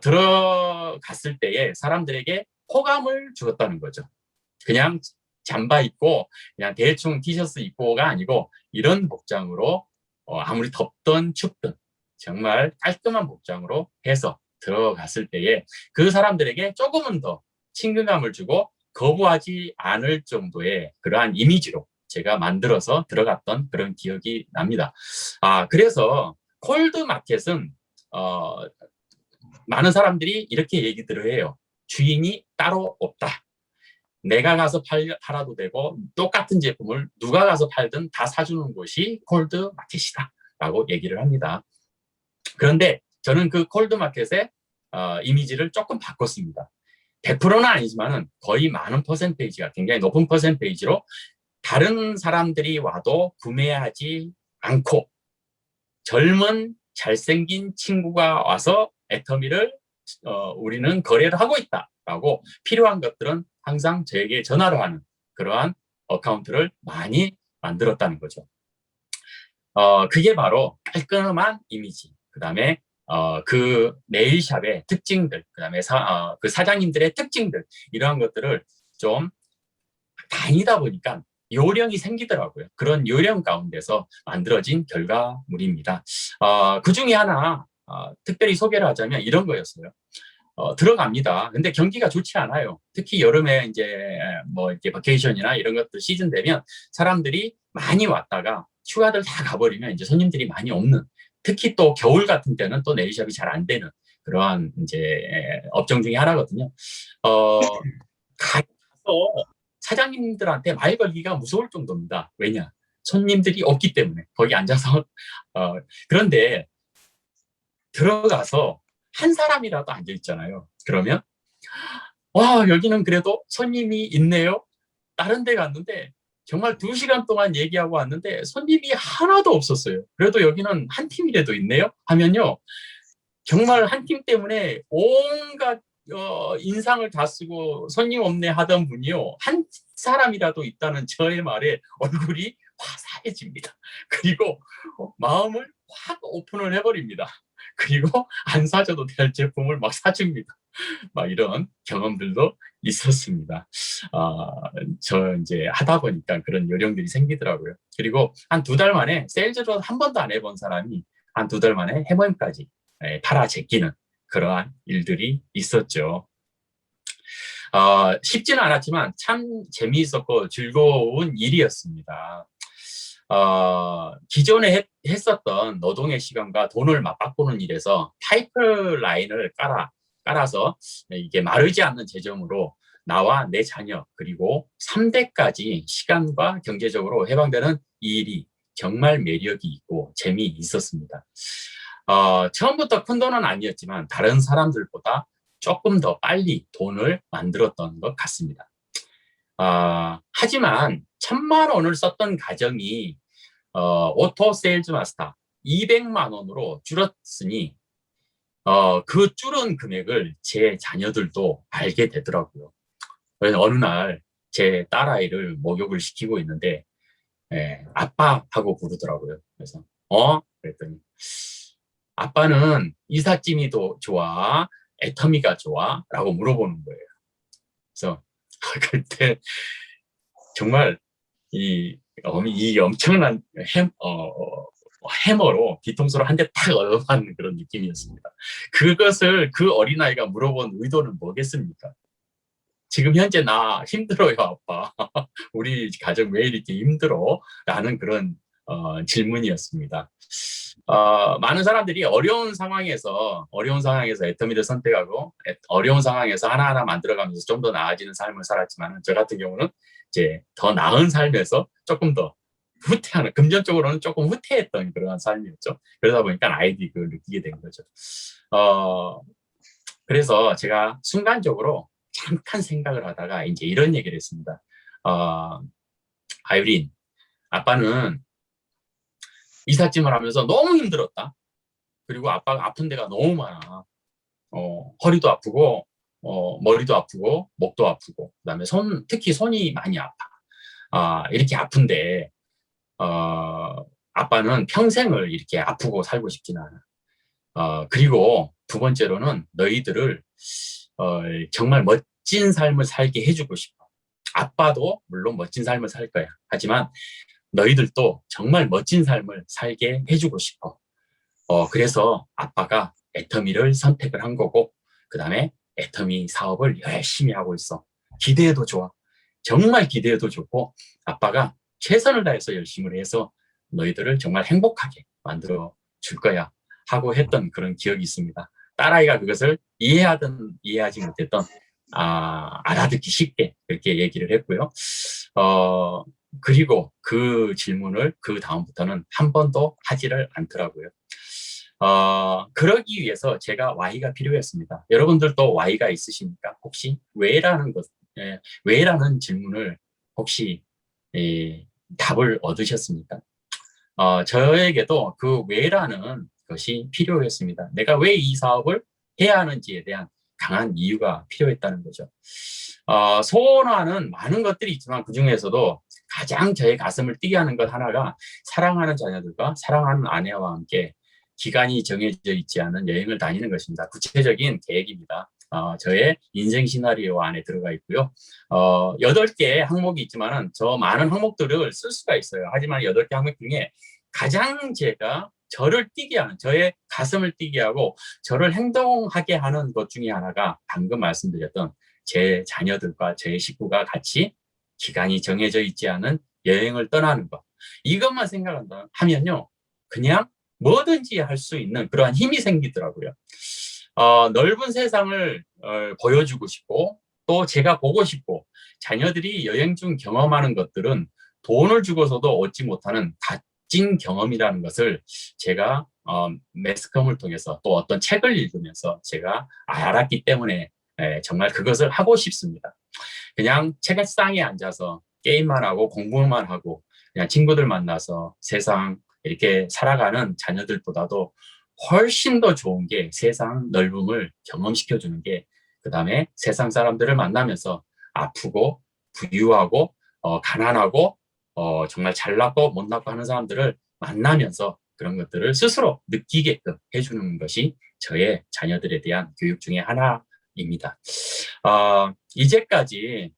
들어갔을 때에 사람들에게 호감을 주었다는 거죠. 그냥 잠바 입고 그냥 대충 티셔츠 입고가 아니고 이런 복장으로 아무리 덥든 춥든 정말 깔끔한 복장으로 해서 들어갔을 때에 그 사람들에게 조금은 더 친근감을 주고 거부하지 않을 정도의 그러한 이미지로 제가 만들어서 들어갔던 그런 기억이 납니다. 그래서 콜드마켓은 많은 사람들이 이렇게 얘기들을 해요. 주인이 따로 없다. 내가 가서 팔아도 되고 똑같은 제품을 누가 가서 팔든 다 사주는 곳이 콜드마켓이다 라고 얘기를 합니다. 그런데 저는 그 콜드마켓의 이미지를 조금 바꿨습니다. 100%는 아니지만 거의 많은 퍼센테이지가 굉장히 높은 퍼센테이지로 다른 사람들이 와도 구매하지 않고 젊은 잘생긴 친구가 와서 애터미를 우리는 거래를 하고 있다라고 필요한 것들은 항상 저에게 전화를 하는 그러한 어카운트를 많이 만들었다는 거죠. 그게 바로 깔끔한 이미지, 그 다음에 그 네일샵의 특징들, 그 다음에 그 사장님들의 특징들, 이러한 것들을 좀 다니다 보니까 요령이 생기더라고요. 그런 요령 가운데서 만들어진 결과물입니다. 그 중에 하나 특별히 소개를 하자면 이런 거였어요. 들어갑니다. 근데 경기가 좋지 않아요. 특히 여름에 이제 뭐 이렇게 버케이션이나 이런 것들 시즌 되면 사람들이 많이 왔다가 휴가들 다 가버리면 이제 손님들이 많이 없는, 특히 또 겨울 같은 때는 또 네일샵이 잘 안 되는 그러한 이제 업종 중에 하나거든요. 가서 사장님들한테 말 걸기가 무서울 정도입니다. 왜냐? 손님들이 없기 때문에 거기 앉아서 그런데 들어가서 한 사람이라도 앉아 있잖아요. 그러면 와, 여기는 그래도 손님이 있네요. 다른 데 갔는데 정말 2시간 동안 얘기하고 왔는데 손님이 하나도 없었어요. 그래도 여기는 한 팀이라도 있네요 하면요, 정말 한 팀 때문에 온갖 인상을 다 쓰고 손님 없네 하던 분이요, 한 사람이라도 있다는 저의 말에 얼굴이 화사해집니다. 그리고 마음을 확 오픈을 해버립니다. 그리고 안 사줘도 될 제품을 막 사줍니다. 막 이런 경험들도 있었습니다. 저 이제 하다 보니까 그런 요령들이 생기더라고요. 그리고 한 2달 만에 세일즈로 한 번도 안 해본 사람이 한 2달 만에 해모임까지 팔아 제끼는 그러한 일들이 있었죠. 쉽지는 않았지만 참 재미있었고 즐거운 일이었습니다. 기존에 했었던 노동의 시간과 돈을 맞바꾸는 일에서 파이프라인을 깔아서 이게 마르지 않는 재정으로 나와 내 자녀 그리고 3대까지 시간과 경제적으로 해방되는 이 일이 정말 매력이 있고 재미있었습니다. 처음부터 큰 돈은 아니었지만 다른 사람들보다 조금 더 빨리 돈을 만들었던 것 같습니다. 하지만 1,000만 원을 썼던 가정이 오토 세일즈 마스터 200만 원으로 줄었으니 그 줄은 금액을 제 자녀들도 알게 되더라고요. 그래서 어느 날 제 딸아이를 목욕을 시키고 있는데 아빠 하고 부르더라고요. 그래서 그랬더니 아빠는 이삿짐이 더 좋아, 애터미가 좋아? 라고 물어보는 거예요. 그래서 그때 정말 이 엄청난 해머로 뒤통수로 한 대 탁 얻어맞는 그런 느낌이었습니다. 그것을 그 어린아이가 물어본 의도는 뭐겠습니까? 지금 현재 나 힘들어요, 아빠. 우리 가정 왜 이렇게 힘들어? 라는 그런 질문이었습니다. 많은 사람들이 어려운 상황에서 애터미를 선택하고 어려운 상황에서 하나하나 만들어가면서 좀 더 나아지는 삶을 살았지만, 저 같은 경우는 이제 더 나은 삶에서 조금 더 후퇴하는, 금전적으로는 조금 후퇴했던 그런 삶이었죠. 그러다 보니까 아이들이 그걸 느끼게 된 거죠. 그래서 제가 순간적으로 잠깐 생각을 하다가 이제 이런 얘기를 했습니다. 아유린, 아빠는 이삿짐을 하면서 너무 힘들었다. 그리고 아빠가 아픈 데가 너무 많아. 허리도 아프고, 머리도 아프고, 목도 아프고, 그다음에 특히 손이 많이 아파. 이렇게 아픈데, 아빠는 평생을 이렇게 아프고 살고 싶진 않아. 그리고 2번째로는 너희들을 정말 멋진 삶을 살게 해주고 싶어. 아빠도 물론 멋진 삶을 살 거야. 하지만 너희들도 정말 멋진 삶을 살게 해주고 싶어. 그래서 아빠가 애터미를 선택을 한 거고, 그 다음에 애터미 사업을 열심히 하고 있어. 기대해도 좋아. 정말 기대해도 좋고, 아빠가 최선을 다해서 열심히 해서 너희들을 정말 행복하게 만들어 줄 거야 하고 했던 그런 기억이 있습니다. 딸아이가 그것을 이해하든 이해하지 못했던 알아듣기 쉽게 그렇게 얘기를 했고요. 그리고 그 질문을 그 다음부터는 한 번도 하지를 않더라고요. 그러기 위해서 제가 Y가 필요했습니다. 여러분들도 Y가 있으십니까? 혹시 왜라는 질문을 혹시 답을 얻으셨습니까? 저에게도 그 왜라는 것이 필요했습니다. 내가 왜 이 사업을 해야 하는지에 대한 강한 이유가 필요했다는 거죠. 소원하는 많은 것들이 있지만 그 중에서도 가장 저의 가슴을 뛰게 하는 것 하나가 사랑하는 자녀들과 사랑하는 아내와 함께 기간이 정해져 있지 않은 여행을 다니는 것입니다. 구체적인 계획입니다. 저의 인생 시나리오 안에 들어가 있고요. 8개 항목이 있지만은 저 많은 항목들을 쓸 수가 있어요. 하지만 8개 항목 중에 가장 제가 저를 뛰게 하는, 저의 가슴을 뛰게 하고 저를 행동하게 하는 것 중에 하나가 방금 말씀드렸던 제 자녀들과 제 식구가 같이 기간이 정해져 있지 않은 여행을 떠나는 것. 이것만 생각한다 하면요, 그냥 뭐든지 할 수 있는 그러한 힘이 생기더라고요. 넓은 세상을 보여주고 싶고, 또 제가 보고 싶고, 자녀들이 여행 중 경험하는 것들은 돈을 주고서도 얻지 못하는 값진 경험이라는 것을 제가 매스컴을 통해서 또 어떤 책을 읽으면서 제가 알았기 때문에 정말 그것을 하고 싶습니다. 그냥 책상에 앉아서 게임만 하고 공부만 하고 그냥 친구들 만나서 세상 이렇게 살아가는 자녀들보다도 훨씬 더 좋은 게 세상 넓음을 경험시켜주는 게, 그 다음에 세상 사람들을 만나면서 아프고 부유하고 가난하고 정말 잘났고 못났고 하는 사람들을 만나면서 그런 것들을 스스로 느끼게끔 해주는 것이 저의 자녀들에 대한 교육 중에 하나입니다. 이제까지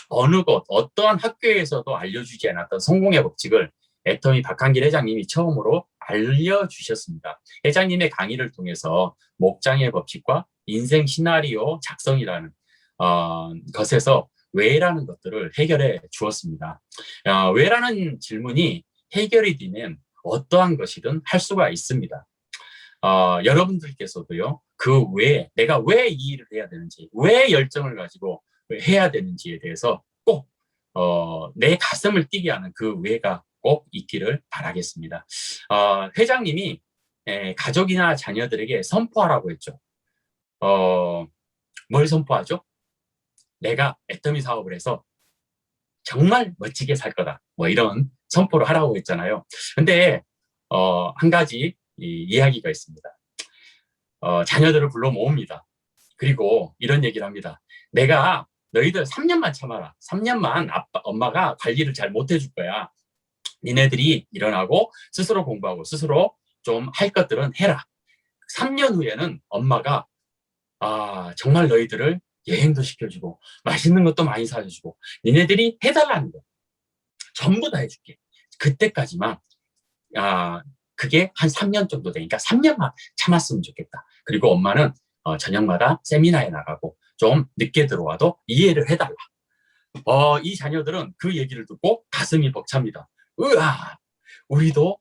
어느 곳, 어떠한 학교에서도 알려주지 않았던 성공의 법칙을 애터미 박한길 회장님이 처음으로 알려주셨습니다. 회장님의 강의를 통해서 목장의 법칙과 인생 시나리오 작성이라는 것에서 왜라는 것들을 해결해 주었습니다. 왜라는 질문이 해결이 되면 어떠한 것이든 할 수가 있습니다. 여러분들께서도요, 그 왜, 내가 왜 이 일을 해야 되는지, 왜 열정을 가지고 해야 되는지에 대해서 꼭 내 가슴을 뛰게 하는 그 왜가 꼭 있기를 바라겠습니다. 회장님이 가족이나 자녀들에게 선포하라고 했죠. 뭘 선포하죠? 내가 애터미 사업을 해서 정말 멋지게 살 거다. 뭐 이런 선포를 하라고 했잖아요. 근데 한 가지 이야기가 있습니다. 자녀들을 불러 모읍니다. 그리고 이런 얘기를 합니다. 내가 너희들 3년만 참아라. 3년만 엄마가 관리를 잘 못해줄 거야. 니네들이 일어나고 스스로 공부하고 스스로 좀 할 것들은 해라. 3년 후에는 엄마가 정말 너희들을 여행도 시켜주고 맛있는 것도 많이 사주고 니네들이 해달라는 거 전부 다 해줄게. 그때까지만 그게 한 3년 정도 되니까 3년만 참았으면 좋겠다. 그리고 엄마는 저녁마다 세미나에 나가고 좀 늦게 들어와도 이해를 해달라. 이 자녀들은 그 얘기를 듣고 가슴이 벅찹니다. 으아, 우리도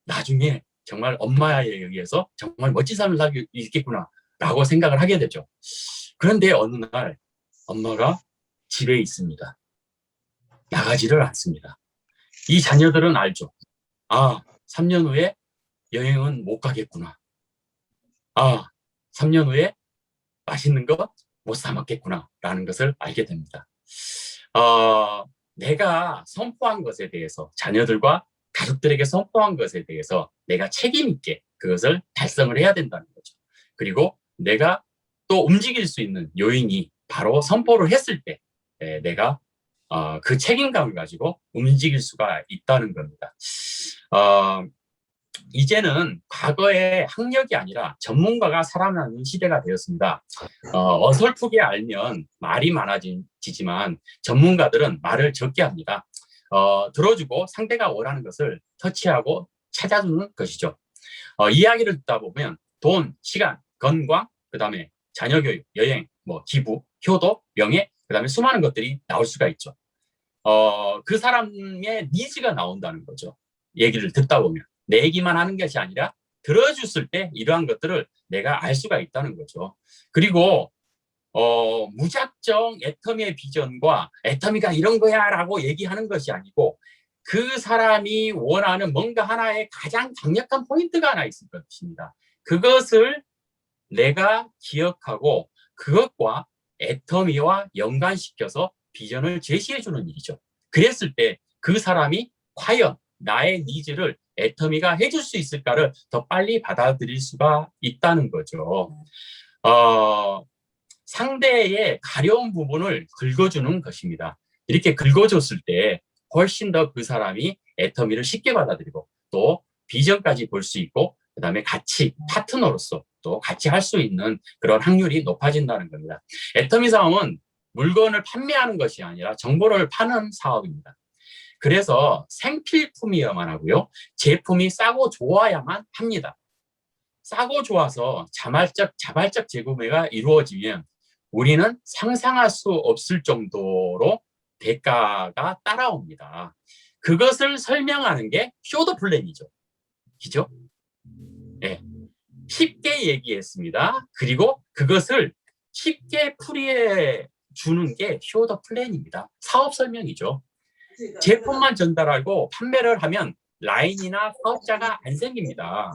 나중에 정말 엄마에 의해서 정말 멋진 삶을 살고 있겠구나 라고 생각을 하게 되죠. 그런데 어느 날 엄마가 집에 있습니다. 나가지를 않습니다. 이 자녀들은 알죠. 3년 후에 여행은 못 가겠구나. 3년 후에 맛있는 것 못 사 먹겠구나 라는 것을 알게 됩니다. 내가 선포한 것에 대해서, 자녀들과 가족들에게 선포한 것에 대해서 내가 책임 있게 그것을 달성을 해야 된다는 거죠. 그리고 내가 또 움직일 수 있는 요인이 바로 선포를 했을 때 내가 그 책임감을 가지고 움직일 수가 있다는 겁니다. 이제는 과거의 학력이 아니라 전문가가 살아나는 시대가 되었습니다. 어설프게 알면 말이 많아지지만 전문가들은 말을 적게 합니다. 들어주고 상대가 원하는 것을 터치하고 찾아주는 것이죠. 이야기를 듣다 보면 돈, 시간, 건강, 그 다음에 자녀 교육, 여행, 기부, 효도, 명예, 그 다음에 수많은 것들이 나올 수가 있죠. 그 사람의 니즈가 나온다는 거죠. 얘기를 듣다 보면. 내 얘기만 하는 것이 아니라 들어줬을 때 이러한 것들을 내가 알 수가 있다는 거죠. 그리고 무작정 애터미의 비전과 애터미가 이런 거야 라고 얘기하는 것이 아니고 그 사람이 원하는 뭔가 하나의 가장 강력한 포인트가 하나 있을 것입니다. 그것을 내가 기억하고 그것과 애터미와 연관시켜서 비전을 제시해주는 일이죠. 그랬을 때 그 사람이 과연 나의 니즈를 애터미가 해줄 수 있을까를 더 빨리 받아들일 수가 있다는 거죠. 상대의 가려운 부분을 긁어주는 것입니다. 이렇게 긁어줬을 때 훨씬 더 그 사람이 애터미를 쉽게 받아들이고 또 비전까지 볼 수 있고 그다음에 같이 파트너로서 또 같이 할 수 있는 그런 확률이 높아진다는 겁니다. 애터미 사업은 물건을 판매하는 것이 아니라 정보를 파는 사업입니다. 그래서 생필품이어야만 하고요. 제품이 싸고 좋아야만 합니다. 싸고 좋아서 자발적 재구매가 이루어지면 우리는 상상할 수 없을 정도로 대가가 따라옵니다. 그것을 설명하는 게 쇼더 플랜이죠. 그죠? 네. 쉽게 얘기했습니다. 그리고 그것을 쉽게 풀이해 주는 게 쇼더 플랜입니다. 사업 설명이죠. 제품만 전달하고 판매를 하면 라인이나 사업자가 안 생깁니다.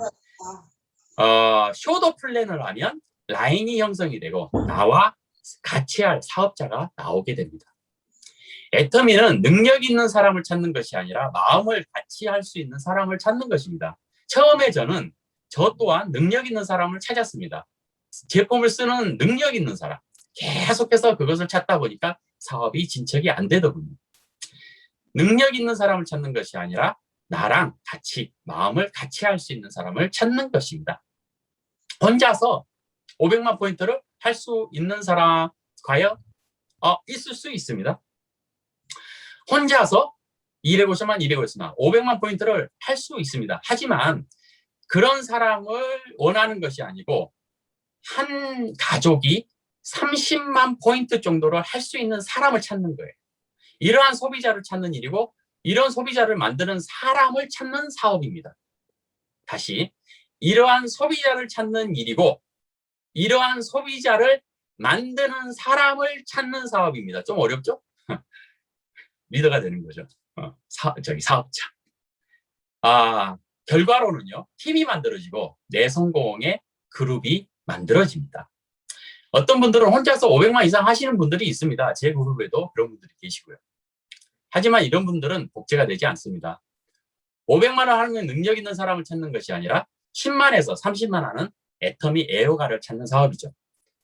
쇼더 플랜을 하면 라인이 형성이 되고 나와 같이 할 사업자가 나오게 됩니다. 애터미는 능력 있는 사람을 찾는 것이 아니라 마음을 같이 할 수 있는 사람을 찾는 것입니다. 처음에 저 또한 능력 있는 사람을 찾았습니다. 제품을 쓰는 능력 있는 사람. 계속해서 그것을 찾다 보니까 사업이 진척이 안 되더군요. 능력 있는 사람을 찾는 것이 아니라 나랑 같이 마음을 같이 할 수 있는 사람을 찾는 것입니다. 혼자서 500만 포인트를 할 수 있는 사람 과연 있을 수 있습니다. 혼자서 250만 500만 포인트를 할 수 있습니다. 하지만 그런 사람을 원하는 것이 아니고 한 가족이 30만 포인트 정도를 할 수 있는 사람을 찾는 거예요. 이러한 소비자를 찾는 일이고 이런 소비자를 만드는 사람을 찾는 사업입니다. 다시 이러한 소비자를 찾는 일이고 이러한 소비자를 만드는 사람을 찾는 사업입니다. 좀 어렵죠? 리더가 되는 거죠. 사업자. 결과로는요. 팀이 만들어지고 내 성공의 그룹이 만들어집니다. 어떤 분들은 혼자서 500만 이상 하시는 분들이 있습니다. 제 그룹에도 그런 분들이 계시고요. 하지만 이런 분들은 복제가 되지 않습니다. 500만 원 하는 능력 있는 사람을 찾는 것이 아니라 10만에서 30만 하는 애터미 애호가를 찾는 사업이죠.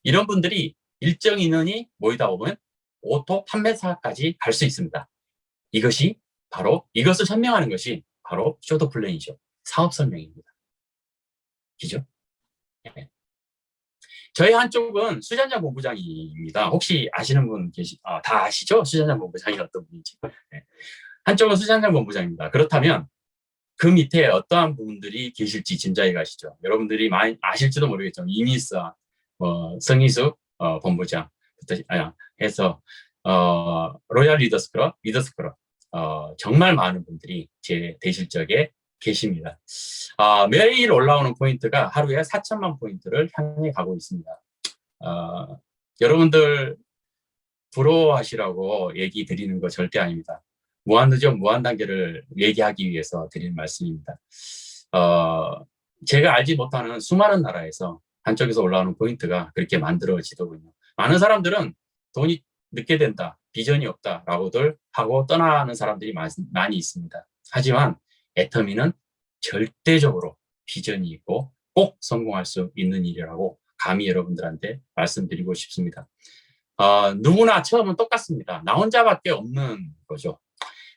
이런 분들이 일정 인원이 모이다 보면 오토 판매사까지 갈 수 있습니다. 이것을 설명하는 것이 바로 쇼더 플랜이죠. 사업 설명입니다. 그죠? 네. 저희 한쪽은 수잔장 본부장입니다. 혹시 아시는 분 다 아시죠? 수잔장 본부장이 어떤 분인지. 네. 한쪽은 수잔장 본부장입니다. 그렇다면 그 밑에 어떠한 분들이 계실지 짐작이 가시죠. 여러분들이 많이 아실지도 모르겠지만 이미사, 성희숙 본부장부터 해서 로얄 리더스클럽, 정말 많은 분들이 제 대실적에 계십니다. 매일 올라오는 포인트가 하루에 4천만 포인트를 향해 가고 있습니다. 여러분들 부러워하시라고 얘기 드리는 거 절대 아닙니다. 무한도전, 무한단계를 얘기하기 위해서 드리는 말씀입니다. 제가 알지 못하는 수많은 나라에서 한쪽에서 올라오는 포인트가 그렇게 만들어지더군요. 많은 사람들은 돈이 늦게 된다, 비전이 없다라고들 하고 떠나는 사람들이 많이 있습니다. 하지만 애터미는 절대적으로 비전이 있고 꼭 성공할 수 있는 일이라고 감히 여러분들한테 말씀드리고 싶습니다. 누구나 처음은 똑같습니다. 나 혼자밖에 없는 거죠.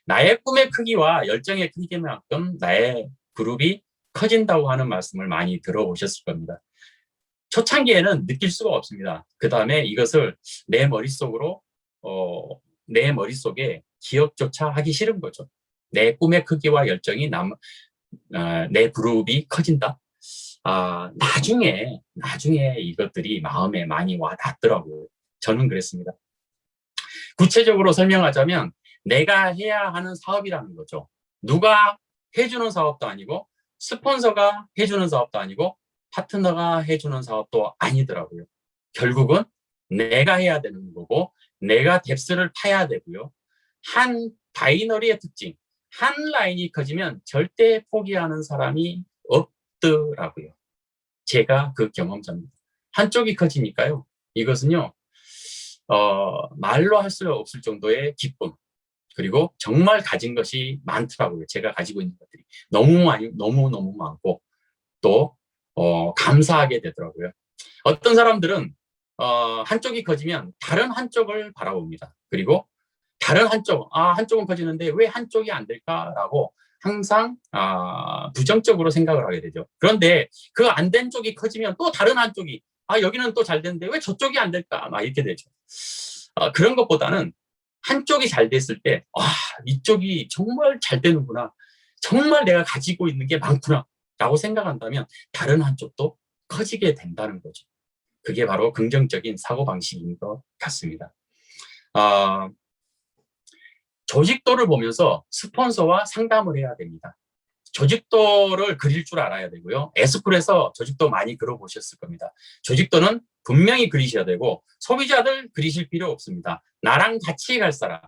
나의 꿈의 크기와 열정의 크기만큼 나의 그룹이 커진다고 하는 말씀을 많이 들어보셨을 겁니다. 초창기에는 느낄 수가 없습니다. 그 다음에 이것을 내 머릿속에 기억조차 하기 싫은 거죠. 내 꿈의 크기와 열정이 내 그룹이 커진다. 나중에 이것들이 마음에 많이 와 닿더라고요. 저는 그랬습니다. 구체적으로 설명하자면 내가 해야 하는 사업이라는 거죠. 누가 해주는 사업도 아니고 스폰서가 해주는 사업도 아니고 파트너가 해주는 사업도 아니더라고요. 결국은 내가 해야 되는 거고 내가 뎁스를 타야 되고요. 한 바이너리의 특징, 한 라인이 커지면 절대 포기하는 사람이 없더라고요. 제가 그 경험자입니다. 한쪽이 커지니까요. 이것은요. 말로 할 수 없을 정도의 기쁨, 그리고 정말 가진 것이 많더라고요. 제가 가지고 있는 것들이 너무 많고 또 감사하게 되더라고요. 어떤 사람들은 한쪽이 커지면 다른 한쪽을 바라봅니다. 그리고 다른 한쪽, 한쪽은 커지는데 왜 한쪽이 안 될까라고 항상 부정적으로 생각을 하게 되죠. 그런데 그 안 된 쪽이 커지면 또 다른 한쪽이 여기는 또 잘 되는데 왜 저쪽이 안 될까 막 이렇게 되죠. 그런 것보다는 한쪽이 잘 됐을 때 이쪽이 정말 잘 되는구나. 정말 내가 가지고 있는 게 많구나 라고 생각한다면 다른 한쪽도 커지게 된다는 거죠. 그게 바로 긍정적인 사고방식인 것 같습니다. 조직도를 보면서 스폰서와 상담을 해야 됩니다. 조직도를 그릴 줄 알아야 되고요. 에스쿨에서 조직도 많이 그려보셨을 겁니다. 조직도는 분명히 그리셔야 되고 소비자들 그리실 필요 없습니다. 나랑 같이 갈 사람,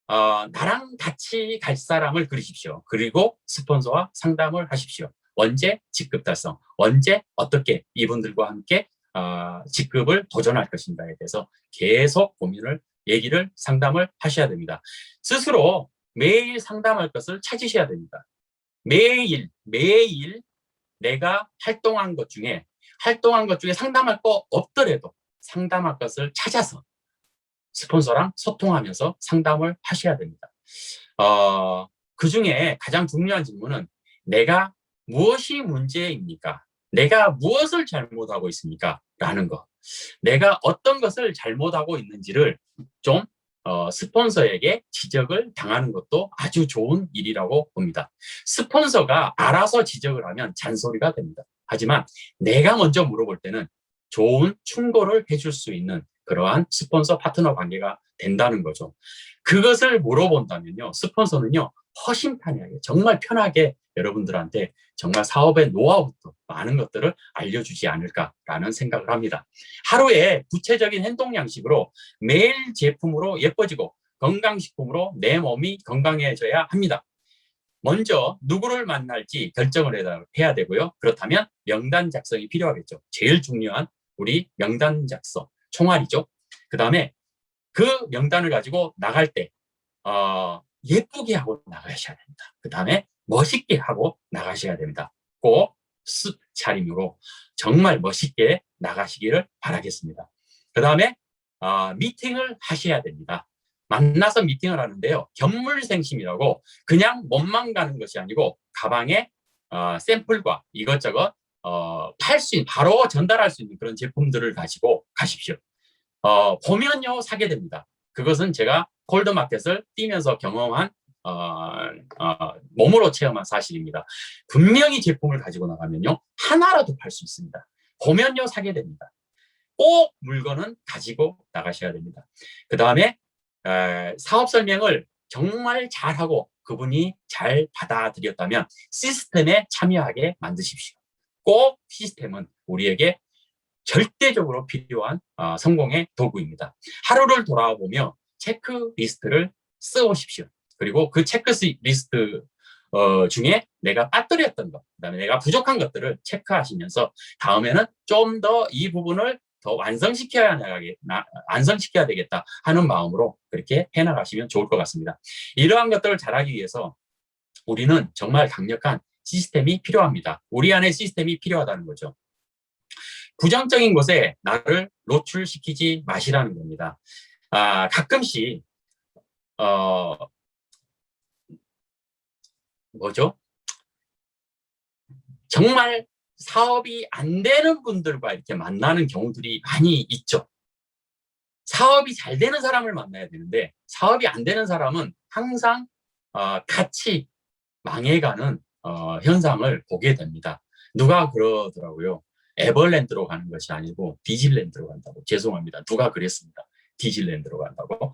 나랑 같이 갈 사람을 그리십시오. 그리고 스폰서와 상담을 하십시오. 언제 직급 달성, 언제 어떻게 이분들과 함께 직급을 도전할 것인가에 대해서 계속 고민을 얘기를 상담을 하셔야 됩니다. 스스로 매일 상담할 것을 찾으셔야 됩니다. 매일 내가 활동한 것 중에 상담할 거 없더라도 상담할 것을 찾아서 스폰서랑 소통하면서 상담을 하셔야 됩니다. 그 중에 가장 중요한 질문은 내가 무엇이 문제입니까? 내가 무엇을 잘못하고 있습니까? 라는 거. 내가 어떤 것을 잘못하고 있는지를 좀 스폰서에게 지적을 당하는 것도 아주 좋은 일이라고 봅니다. 스폰서가 알아서 지적을 하면 잔소리가 됩니다. 하지만 내가 먼저 물어볼 때는 좋은 충고를 해줄 수 있는 그러한 스폰서 파트너 관계가 된다는 거죠. 그것을 물어본다면요, 스폰서는요, 허심탄회하게 정말 편하게 여러분들한테 정말 사업의 노하우도 많은 것들을 알려주지 않을까라는 생각을 합니다. 하루에 구체적인 행동 양식으로 매일 제품으로 예뻐지고 건강식품으로 내 몸이 건강해져야 합니다. 먼저 누구를 만날지 결정을 해야 되고요. 그렇다면 명단 작성이 필요하겠죠. 제일 중요한 우리 명단 작성, 총알이죠. 그 다음에 그 명단을 가지고 나갈 때 예쁘게 하고 나가셔야 됩니다. 그 다음에 멋있게 하고 나가셔야 됩니다. 꼭 차림으로 정말 멋있게 나가시기를 바라겠습니다. 그 다음에 미팅을 하셔야 됩니다. 만나서 미팅을 하는데요. 견물생심이라고 그냥 몸만 가는 것이 아니고 가방에 샘플과 이것저것 팔 수 있는, 바로 전달할 수 있는 그런 제품들을 가지고 가십시오. 보면요, 사게 됩니다. 그것은 제가 콜드마켓을 뛰면서 경험한 몸으로 체험한 사실입니다. 분명히 제품을 가지고 나가면요, 하나라도 팔 수 있습니다. 보면요, 사게 됩니다. 꼭 물건은 가지고 나가셔야 됩니다. 그 다음에 사업 설명을 정말 잘하고 그분이 잘 받아들였다면 시스템에 참여하게 만드십시오. 꼭 시스템은 우리에게 절대적으로 필요한 성공의 도구입니다. 하루를 돌아보며 체크리스트를 써오십시오. 그리고 그 체크리스트 중에 내가 빠뜨렸던 것, 그다음에 내가 부족한 것들을 체크하시면서 다음에는 좀 더 이 부분을 더 완성시켜야 되겠다 하는 마음으로 그렇게 해나가시면 좋을 것 같습니다. 이러한 것들을 잘하기 위해서 우리는 정말 강력한 시스템이 필요합니다. 우리 안에 시스템이 필요하다는 거죠. 부정적인 것에 나를 노출시키지 마시라는 겁니다. 가끔씩 정말 사업이 안 되는 분들과 이렇게 만나는 경우들이 많이 있죠. 사업이 잘 되는 사람을 만나야 되는데 사업이 안 되는 사람은 항상 같이 망해가는 현상을 보게 됩니다. 누가 그러더라고요. 에버랜드로 가는 것이 아니고 디즈니랜드로 간다고. 죄송합니다. 누가 그랬습니다. 디즈니랜드로 간다고.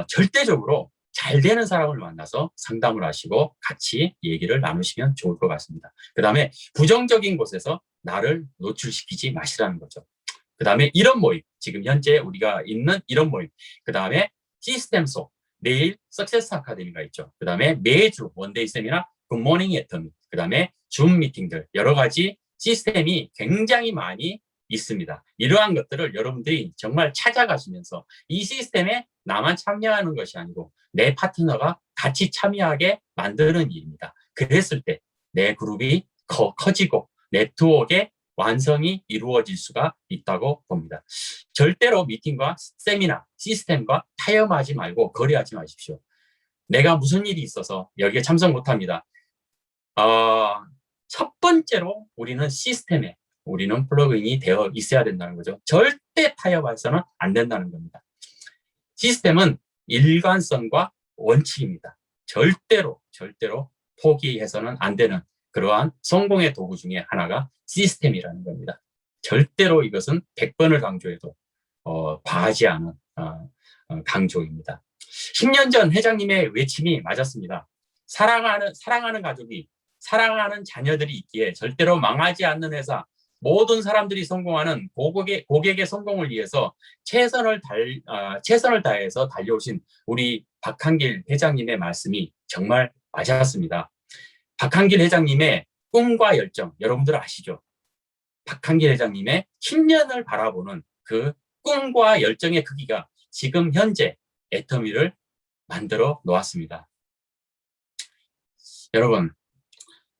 절대적으로 잘 되는 사람을 만나서 상담을 하시고 같이 얘기를 나누시면 좋을 것 같습니다. 그 다음에 부정적인 곳에서 나를 노출시키지 마시라는 거죠. 그 다음에 이런 모임, 지금 현재 우리가 있는 이런 모임, 그 다음에 시스템 속, 내일 석세스 아카데미가 있죠. 그 다음에 매주 원데이 세미나, 굿모닝 애터미, 그 다음에 줌 미팅들, 여러 가지 시스템이 굉장히 많이 있습니다. 이러한 것들을 여러분들이 정말 찾아가시면서 이 시스템에 나만 참여하는 것이 아니고 내 파트너가 같이 참여하게 만드는 일입니다. 그랬을 때 내 그룹이 커지고 네트워크에 완성이 이루어질 수가 있다고 봅니다. 절대로 미팅과 세미나, 시스템과 타협하지 말고 거래하지 마십시오. 내가 무슨 일이 있어서 여기에 참석 못합니다. 첫 번째로 우리는 시스템에 우리는 플러그인이 되어 있어야 된다는 거죠. 절대 타협해서는 안 된다는 겁니다. 시스템은 일관성과 원칙입니다. 절대로 포기해서는 안 되는 그러한 성공의 도구 중에 하나가 시스템이라는 겁니다. 절대로 이것은 100번을 강조해도 과하지 않은 강조입니다. 10년 전 회장님의 외침이 맞았습니다. 사랑하는 가족이, 사랑하는 자녀들이 있기에 절대로 망하지 않는 회사, 모든 사람들이 성공하는 고객의 성공을 위해서 최선을 다해서 달려오신 우리 박한길 회장님의 말씀이 정말 맞았습니다. 박한길 회장님의 꿈과 열정, 여러분들 아시죠? 박한길 회장님의 10년을 바라보는 그 꿈과 열정의 크기가 지금 현재 애터미를 만들어 놓았습니다. 여러분,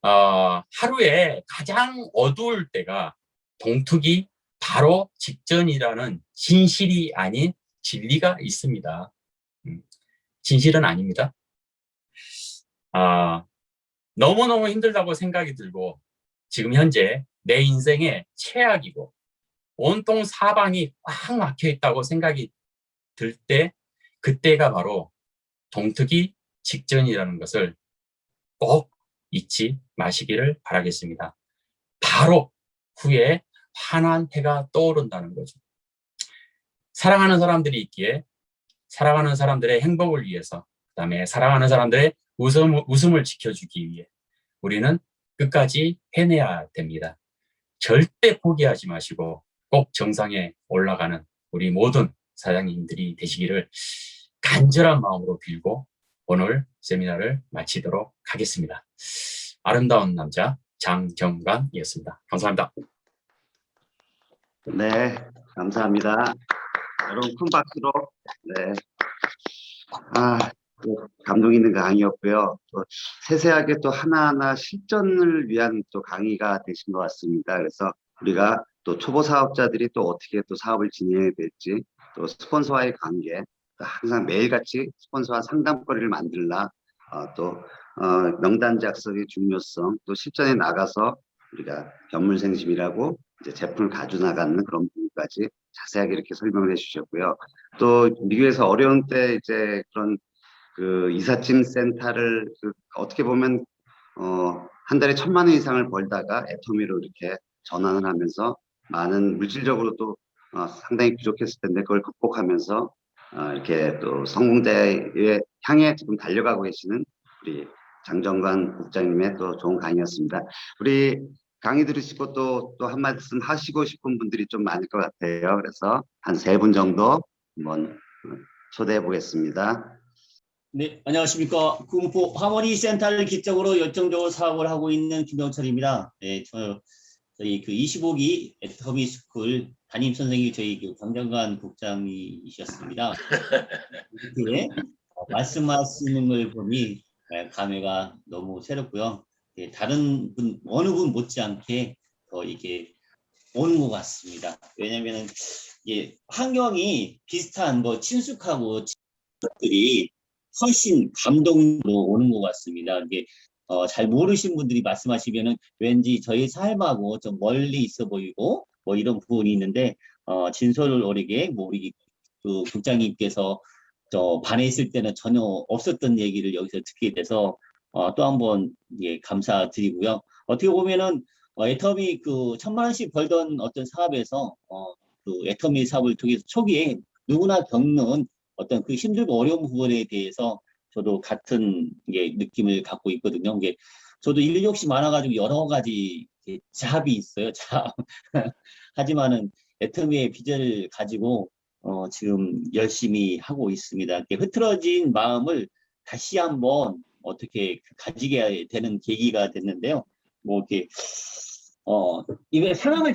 하루에 가장 어두울 때가 동투기 바로 직전이라는 진실이 아닌 진리가 있습니다. 진실은 아닙니다. 너무너무 힘들다고 생각이 들고 지금 현재 내 인생의 최악이고 온통 사방이 꽉 막혀 있다고 생각이 들 때 그때가 바로 동투기 직전이라는 것을 꼭 잊지 마시기를 바라겠습니다. 바로 후에 환한 해가 떠오른다는 거죠. 사랑하는 사람들이 있기에 사랑하는 사람들의 행복을 위해서, 그다음에 사랑하는 사람들의 웃음을 지켜주기 위해 우리는 끝까지 해내야 됩니다. 절대 포기하지 마시고 꼭 정상에 올라가는 우리 모든 사장님들이 되시기를 간절한 마음으로 빌고 오늘 세미나를 마치도록 하겠습니다. 아름다운 남자 장정관이었습니다. 감사합니다. 네, 감사합니다. 여러분 큰 박수로. 네. 또 감동 있는 강의였고요. 또 세세하게 또 하나하나 실전을 위한 또 강의가 되신 것 같습니다. 그래서 우리가 또 초보 사업자들이 또 어떻게 또 사업을 진행해야 될지, 또 스폰서와의 관계, 또 항상 매일같이 스폰서와 상담거리를 만들라, 명단 작성의 중요성, 또 실전에 나가서 우리가 견물생심이라고 이제 제품을 가져나가는 그런 부분까지 자세하게 이렇게 설명을 해주셨고요. 또 미국에서 어려운 때 이제 그런 그 이삿짐 센터를 어떻게 보면 한 달에 1,000만 원 이상을 벌다가 애터미로 이렇게 전환을 하면서 많은 물질적으로도 상당히 부족했을 텐데 그걸 극복하면서 이렇게 또 성공대에 향해 지금 달려가고 계시는 우리 장정관 국장님의 또 좋은 강의였습니다. 우리 강의 들으시고 또 한 말씀 하시고 싶은 분들이 좀 많을 것 같아요. 그래서 한 3분 정도 한번 초대해 보겠습니다. 네, 안녕하십니까. 구문포 하모니 센터를 기점으로 열정적으로 사업을 하고 있는 김병철입니다. 네, 저희 그 25기 애터미 스쿨 담임 선생님이 저희 그 강정관 국장이셨습니다. 네, 말씀하시는 걸 보니 감회가 너무 새롭고요. 네, 다른 분, 어느 분 못지않게 더 이게 오는 것 같습니다. 왜냐면은 이게 환경이 비슷한 뭐 친숙하고 것들이 훨씬 감동으로 오는 것 같습니다. 이게 잘 모르신 분들이 말씀하시면은 왠지 저희 삶하고 좀 멀리 있어 보이고 뭐 이런 부분이 있는데 진솔을 어리게 뭐 우리 그 국장님께서 반에 있을 때는 전혀 없었던 얘기를 여기서 듣게 돼서 또 한번 예, 감사드리고요. 어떻게 보면은 애터미 그 1,000만 원씩 벌던 어떤 사업에서 그 애터미 사업을 통해서 초기에 누구나 겪는 어떤 그 힘들고 어려운 부분에 대해서 저도 같은 느낌을 갖고 있거든요. 이게 저도 일 욕심 많아가지고 여러 가지 잡이 있어요. 잡. 하지만은 애터미의 비전을 가지고 지금 열심히 하고 있습니다. 흐트러진 마음을 다시 한번 어떻게 가지게 되는 계기가 됐는데요. 뭐 이렇게 이게 상황을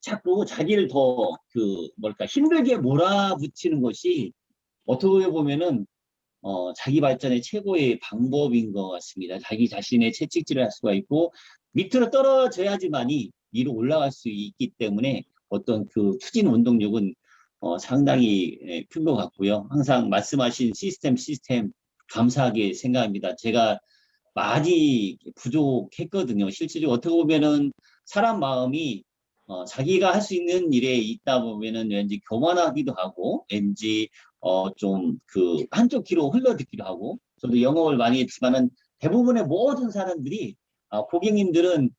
자꾸 자기를 더 힘들게 몰아붙이는 것이 어떻게 보면은 자기 발전의 최고의 방법인 것 같습니다. 자기 자신의 채찍질을 할 수가 있고 밑으로 떨어져야지만이 위로 올라갈 수 있기 때문에 어떤 그 추진 원동력은 상당히 큰 것 같고요. 항상 말씀하신 시스템 감사하게 생각합니다. 제가 많이 부족했거든요. 실질적으로 어떻게 보면은 사람 마음이 자기가 할 수 있는 일에 있다 보면은 왠지 교만하기도 하고 왠지 좀 그 한쪽 귀로 흘러듣기도 하고 저도 영업을 많이 했지만은 대부분의 모든 사람들이 고객님들은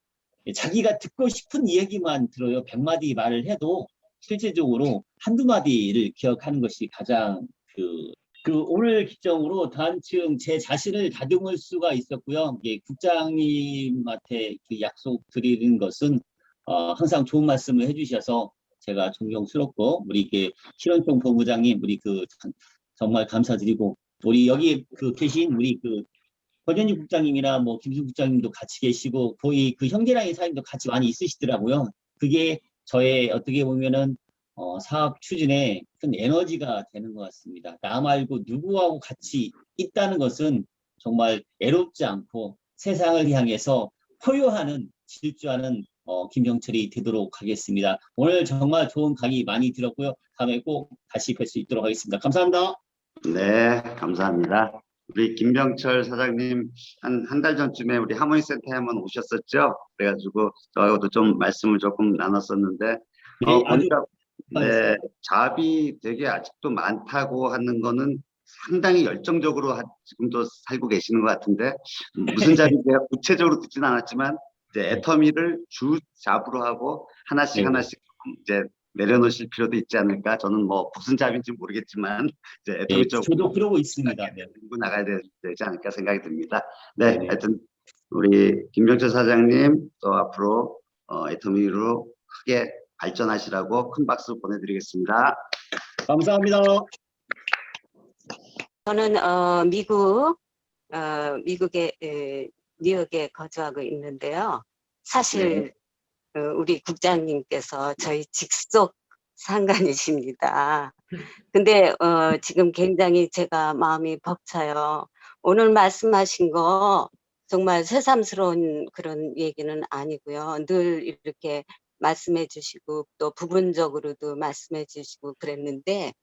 자기가 듣고 싶은 이야기만 들어요. 100마디 말을 해도 실질적으로 한두 마디를 기억하는 것이 가장 오늘 기점으로 단층 제 자신을 다듬을 수가 있었고요. 이게 국장님한테 그 약속 드리는 것은 항상 좋은 말씀을 해주셔서 제가 존경스럽고 우리 실원총 본부장님 정말 감사드리고 우리 여기 계신 우리 권현주 국장님이나 뭐 김승 국장님도 같이 계시고 거의 그 형제랑의 사임도 같이 많이 있으시더라고요. 그게 저의 어떻게 보면은 사업 추진에 큰 에너지가 되는 것 같습니다. 나 말고 누구하고 같이 있다는 것은 정말 애롭지 않고 세상을 향해서 포효하는 질주하는 김병철이 되도록 하겠습니다. 오늘 정말 좋은 강의 많이 들었고요. 다음에 꼭 다시 뵐 수 있도록 하겠습니다. 감사합니다. 네, 감사합니다. 우리 김병철 사장님 한 달 전쯤에 우리 하모니센터에 한번 오셨었죠. 그래가지고 저하고도 좀 말씀을 조금 나눴었는데 네, 보니까 네, 잡이 되게 아직도 많다고 하는 거는 상당히 열정적으로 지금도 살고 계시는 것 같은데 무슨 잡인지 구체적으로 듣지는 않았지만 이제 애터미를 주 잡으로 하고 하나씩 이제 내려놓으실 필요도 있지 않을까. 저는 뭐 무슨 잡인지 모르겠지만 이제 애터미 쪽으로 저도 그러고 있습니다. 들고 나가야 되지 않을까 생각이 듭니다. 네, 하여튼 우리 김병철 사장님 또 앞으로 애터미로 크게 발전하시라고 큰 박수 보내드리겠습니다. 감사합니다. 저는 미국의 뉴욕에 거주하고 있는데요. 사실 우리 국장님께서 저희 직속 상관이십니다. 근데 지금 굉장히 제가 마음이 벅차요. 오늘 말씀하신 거 정말 새삼스러운 그런 얘기는 아니고요. 늘 이렇게 말씀해 주시고 또 부분적으로도 말씀해 주시고 그랬는데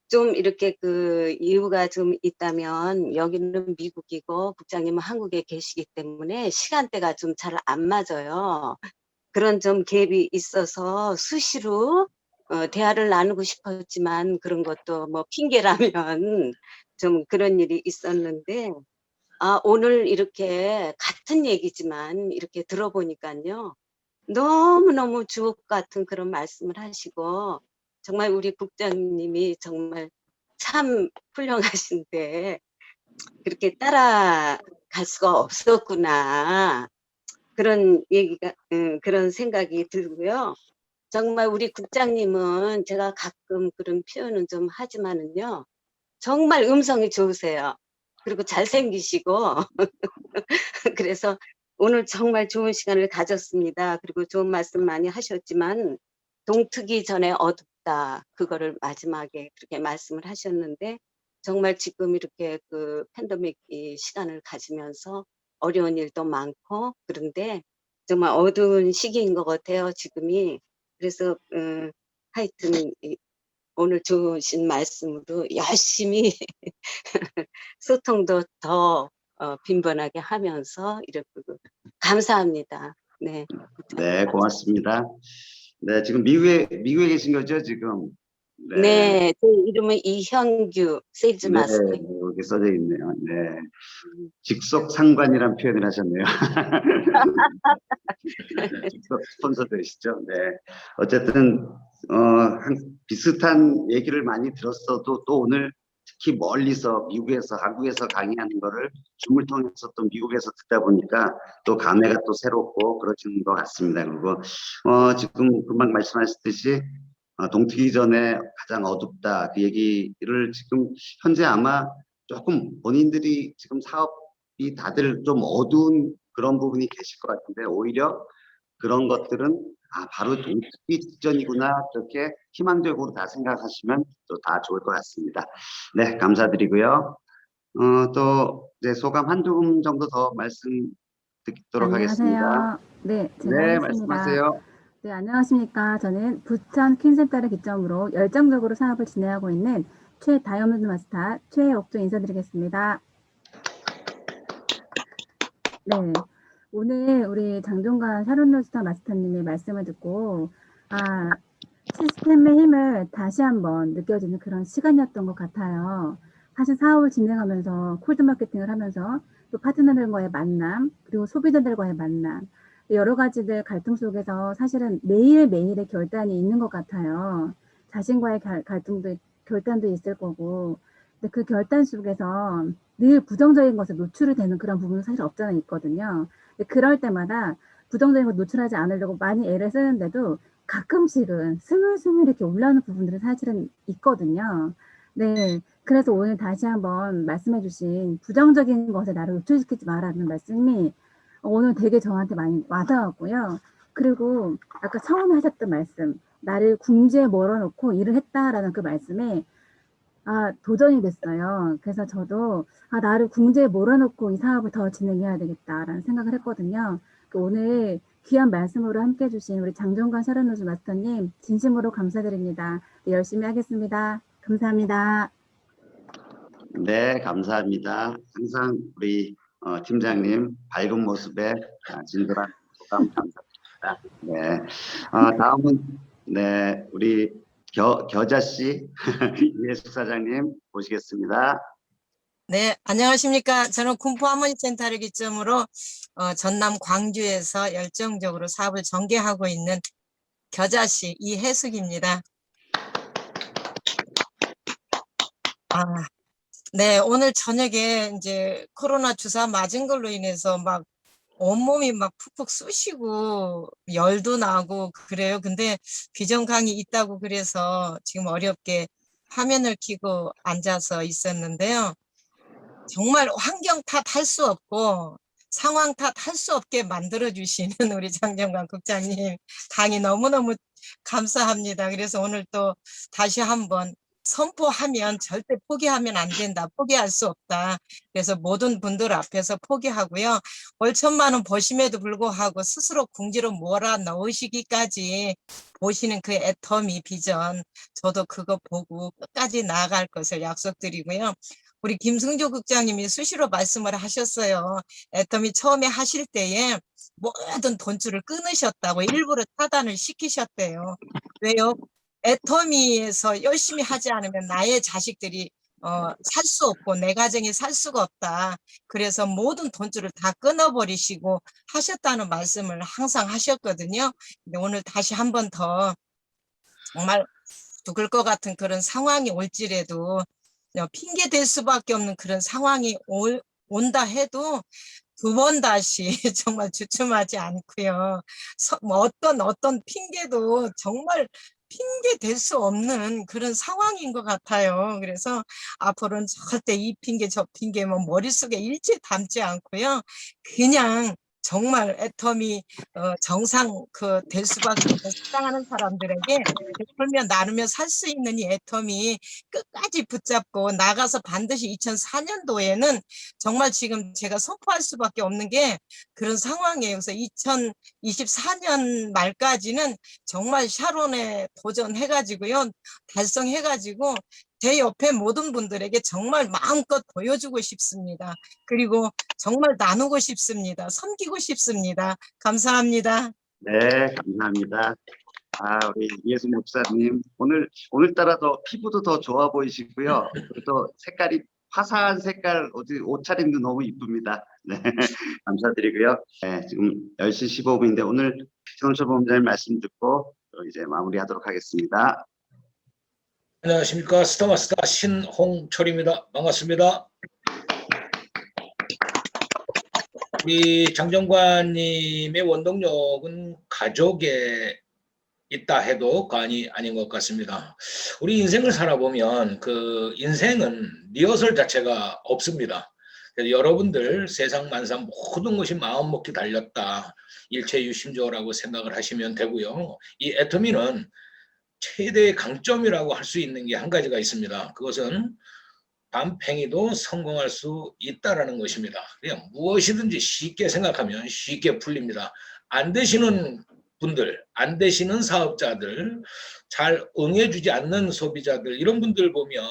좀 이렇게 그 이유가 좀 있다면 여기는 미국이고 국장님은 한국에 계시기 때문에 시간대가 좀 잘 안 맞아요. 그런 좀 갭이 있어서 수시로 대화를 나누고 싶었지만 그런 것도 뭐 핑계라면 좀 그런 일이 있었는데 오늘 이렇게 같은 얘기지만 이렇게 들어보니까요. 너무너무 주옥 같은 그런 말씀을 하시고 정말 우리 국장님이 정말 참 훌륭하신데 그렇게 따라갈 수가 없었구나. 그런 얘기가 그런 생각이 들고요. 정말 우리 국장님은 제가 가끔 그런 표현은 좀 하지만은요. 정말 음성이 좋으세요. 그리고 잘생기시고 그래서 오늘 정말 좋은 시간을 가졌습니다. 그리고 좋은 말씀 많이 하셨지만 동트기 전에 어둡다. 그거를 마지막에 그렇게 말씀을 하셨는데 정말 지금 이렇게 그 팬데믹 시간을 가지면서 어려운 일도 많고 그런데 정말 어두운 시기인 것 같아요. 지금이. 그래서 하여튼 오늘 좋으신 말씀으로 열심히 소통도 더 빈번하게 하면서 이렇게 감사합니다. 네. 네, 고맙습니다. 네, 지금 미국에 계신 거죠, 지금? 네, 제 이름은 이형규 세일즈 마스터. 네, 여기 써져 있네요. 네, 직속 상관이란 표현을 하셨네요. 직속 스폰서 되시죠? 네, 어쨌든 비슷한 얘기를 많이 들었어도 또 오늘 특히 멀리서 미국에서 한국에서 강의하는 거를 줌을 통해서 또 미국에서 듣다 보니까 또 감회가 또 새롭고 그러시는 것 같습니다. 그리고 지금 금방 말씀하셨듯이 동트기 전에 가장 어둡다 그 얘기를 지금 현재 아마 조금 본인들이 지금 사업이 다들 좀 어두운 그런 부분이 계실 것 같은데 오히려 그런 것들은 바로 동트기 직전이구나 저렇게 희망적으로 다 생각하시면 또 다 좋을 것 같습니다. 네, 감사드리고요. 또 이제 소감 한두 분 정도 더 말씀 듣도록 하겠습니다. 네, 제가 네, 하겠습니다. 말씀하세요. 네, 안녕하십니까. 저는 부천 퀸센터를 기점으로 열정적으로 사업을 진행하고 있는 최다이아몬드 마스터 최옥조 인사드리겠습니다. 네, 오늘 우리 장종관 샤론로스터 마스터님의 말씀을 듣고 시스템의 힘을 다시 한번 느껴지는 그런 시간이었던 것 같아요. 사실 사업을 진행하면서 콜드 마케팅을 하면서 또 파트너들과의 만남, 그리고 소비자들과의 만남, 여러 가지들 갈등 속에서 사실은 매일매일의 결단이 있는 것 같아요. 자신과의 결단도 있을 거고, 근데 그 결단 속에서 늘 부정적인 것에 노출이 되는 그런 부분은 사실 없잖아 있거든요. 근데 그럴 때마다 부정적인 것 노출하지 않으려고 많이 애를 쓰는데도 가끔씩은 스물스물 이렇게 올라오는 부분들은 사실은 있거든요. 네, 그래서 오늘 다시 한번 말씀해주신 부정적인 것에 나를 노출시키지 마라는 말씀이 오늘 되게 저한테 많이 와닿았고요. 그리고 아까 처음에 하셨던 말씀, 나를 궁지에 몰아놓고 일을 했다라는 그 말씀에 도전이 됐어요. 그래서 저도 나를 궁지에 몰아놓고 이 사업을 더 진행해야 되겠다라는 생각을 했거든요. 오늘 귀한 말씀으로 함께 해주신 우리 장종관 샤론로즈 마스터님 진심으로 감사드립니다. 네, 열심히 하겠습니다. 감사합니다. 네, 감사합니다. 항상 우리 팀장님 밝은 모습에 진솔한 소감 감사드립니다. 네, 다음은 네 우리 겨자 씨 이해숙 사장님 모시겠습니다. 네, 안녕하십니까. 저는 군포 하모니 센터를 기점으로 전남 광주에서 열정적으로 사업을 전개하고 있는 겨자씨 이혜숙입니다. 네, 오늘 저녁에 이제 코로나 주사 맞은 걸로 인해서 막 온몸이 막 푹푹 쑤시고 열도 나고 그래요. 근데 비정강이 있다고 그래서 지금 어렵게 화면을 켜고 앉아서 있었는데요. 정말 환경 탓할 수 없고 상황 탓할 수 없게 만들어주시는 우리 장정관 국장님 강의 너무너무 감사합니다. 그래서 오늘 또 다시 한번 선포하면 절대 포기하면 안 된다. 포기할 수 없다. 그래서 모든 분들 앞에서 포기하고요. 월천만 원 보심에도 불구하고 스스로 궁지로 몰아넣으시기까지 보시는 그 애터미 비전, 저도 그거 보고 끝까지 나아갈 것을 약속드리고요. 우리 김승조 국장님이 수시로 말씀을 하셨어요. 애터미 처음에 하실 때에 모든 돈줄을 끊으셨다고 일부러 차단을 시키셨대요. 왜요? 애터미에서 열심히 하지 않으면 나의 자식들이 살 수 없고 내 가정이 살 수가 없다. 그래서 모든 돈줄을 다 끊어버리시고 하셨다는 말씀을 항상 하셨거든요. 근데 오늘 다시 한 번 더 정말 죽을 것 같은 그런 상황이 올지라도 핑계 댈 수밖에 없는 그런 상황이 온다 해도 두 번 다시 정말 주춤하지 않고요. 뭐 어떤 핑계도 정말 핑계 댈 수 없는 그런 상황인 것 같아요. 그래서 앞으로는 절대 이 핑계 저 핑계 뭐 머릿속에 일체 담지 않고요. 그냥 정말 애터미 정상 될 수밖에 없는 사랑하는 사람들에게 베풀며 나누며 살 수 있는 이 애터미 끝까지 붙잡고 나가서 반드시 2004년도에는 정말 지금 제가 선포할 수밖에 없는 게 그런 상황이에요. 그래서 2024년 말까지는 정말 샤론에 도전해가지고요. 달성해가지고 제 옆에 모든 분들에게 정말 마음껏 보여주고 싶습니다. 그리고 정말 나누고 싶습니다. 섬기고 싶습니다. 감사합니다. 네, 감사합니다. 우리 이혜숙 목사님 오늘따라 더 피부도 더 좋아 보이시고요. 또 색깔이 화사한 색깔 옷차림도 너무 이쁩니다. 네, 감사드리고요. 네, 지금 10시 15분인데 오늘 신원철 본부장님 말씀 듣고 이제 마무리하도록 하겠습니다. 안녕하십니까. 스타마스터 신홍철입니다. 반갑습니다. 우리 장정관님의 원동력은 가족에 있다 해도 과언이 아닌 것 같습니다. 우리 인생을 살아보면 그 인생은 리허설 자체가 없습니다. 그래서 여러분들 세상 만상 모든 것이 마음먹기 달렸다. 일체유심조라고 생각을 하시면 되고요. 이 애터미는 최대의 강점이라고 할 수 있는 게 한 가지가 있습니다. 그것은 밤팽이도 성공할 수 있다라는 것입니다. 그냥 무엇이든지 쉽게 생각하면 쉽게 풀립니다. 안 되시는 분들, 안 되시는 사업자들, 잘 응해주지 않는 소비자들, 이런 분들 보면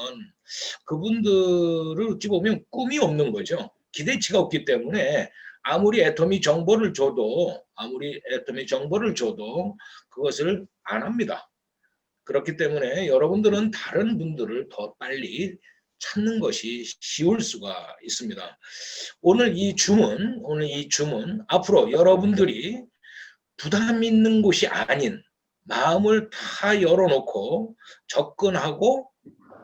그분들을 어찌 보면 꿈이 없는 거죠. 기대치가 없기 때문에 아무리 애터미 정보를 줘도 그것을 안 합니다. 그렇기 때문에 여러분들은 다른 분들을 더 빨리 찾는 것이 쉬울 수가 있습니다. 오늘 이 주문 앞으로 여러분들이 부담 있는 곳이 아닌 마음을 다 열어놓고 접근하고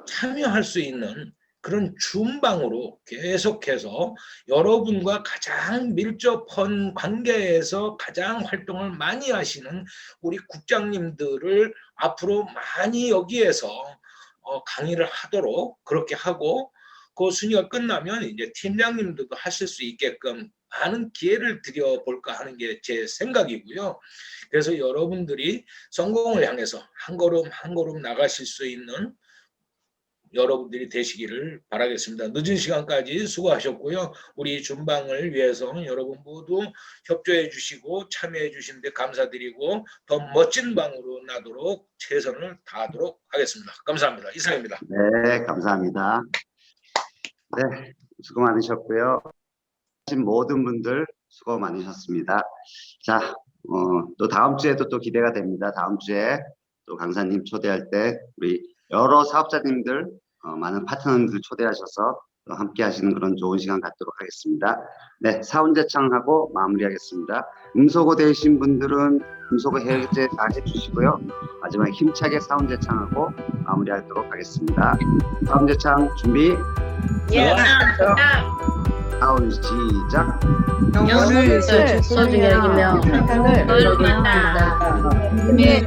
참여할 수 있는 그런 줌방으로 계속해서 여러분과 가장 밀접한 관계에서 가장 활동을 많이 하시는 우리 국장님들을 앞으로 많이 여기에서 강의를 하도록 그렇게 하고, 그 순위가 끝나면 이제 팀장님들도 하실 수 있게끔 많은 기회를 드려볼까 하는 게 제 생각이고요. 그래서 여러분들이 성공을 향해서 한 걸음 한 걸음 나가실 수 있는 여러분들이 되시기를 바라겠습니다. 늦은 시간까지 수고하셨고요. 우리 준방을 위해서 여러분 모두 협조해 주시고 참여해 주신 데 감사드리고 더 멋진 방으로 나도록 최선을 다하도록 하겠습니다. 감사합니다. 이상입니다. 네, 감사합니다. 네, 수고 많으셨고요. 모든 분들 수고 많으셨습니다. 자, 또 다음 주에도 또 기대가 됩니다. 다음 주에 또 강사님 초대할 때 우리 여러 사업자님들, 많은 파트너님들 초대하셔서 또 함께 하시는 그런 좋은 시간 갖도록 하겠습니다. 네, 사운제창하고 마무리하겠습니다. 음소거 되신 분들은 음소거 해제 다 해주시고요. 마지막에 힘차게 사운제창하고 마무리하도록 하겠습니다. 사운제창 준비. 예. 사운 시작. 영혼을 소중히 여기며 생각을 여깁니다. 네.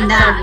나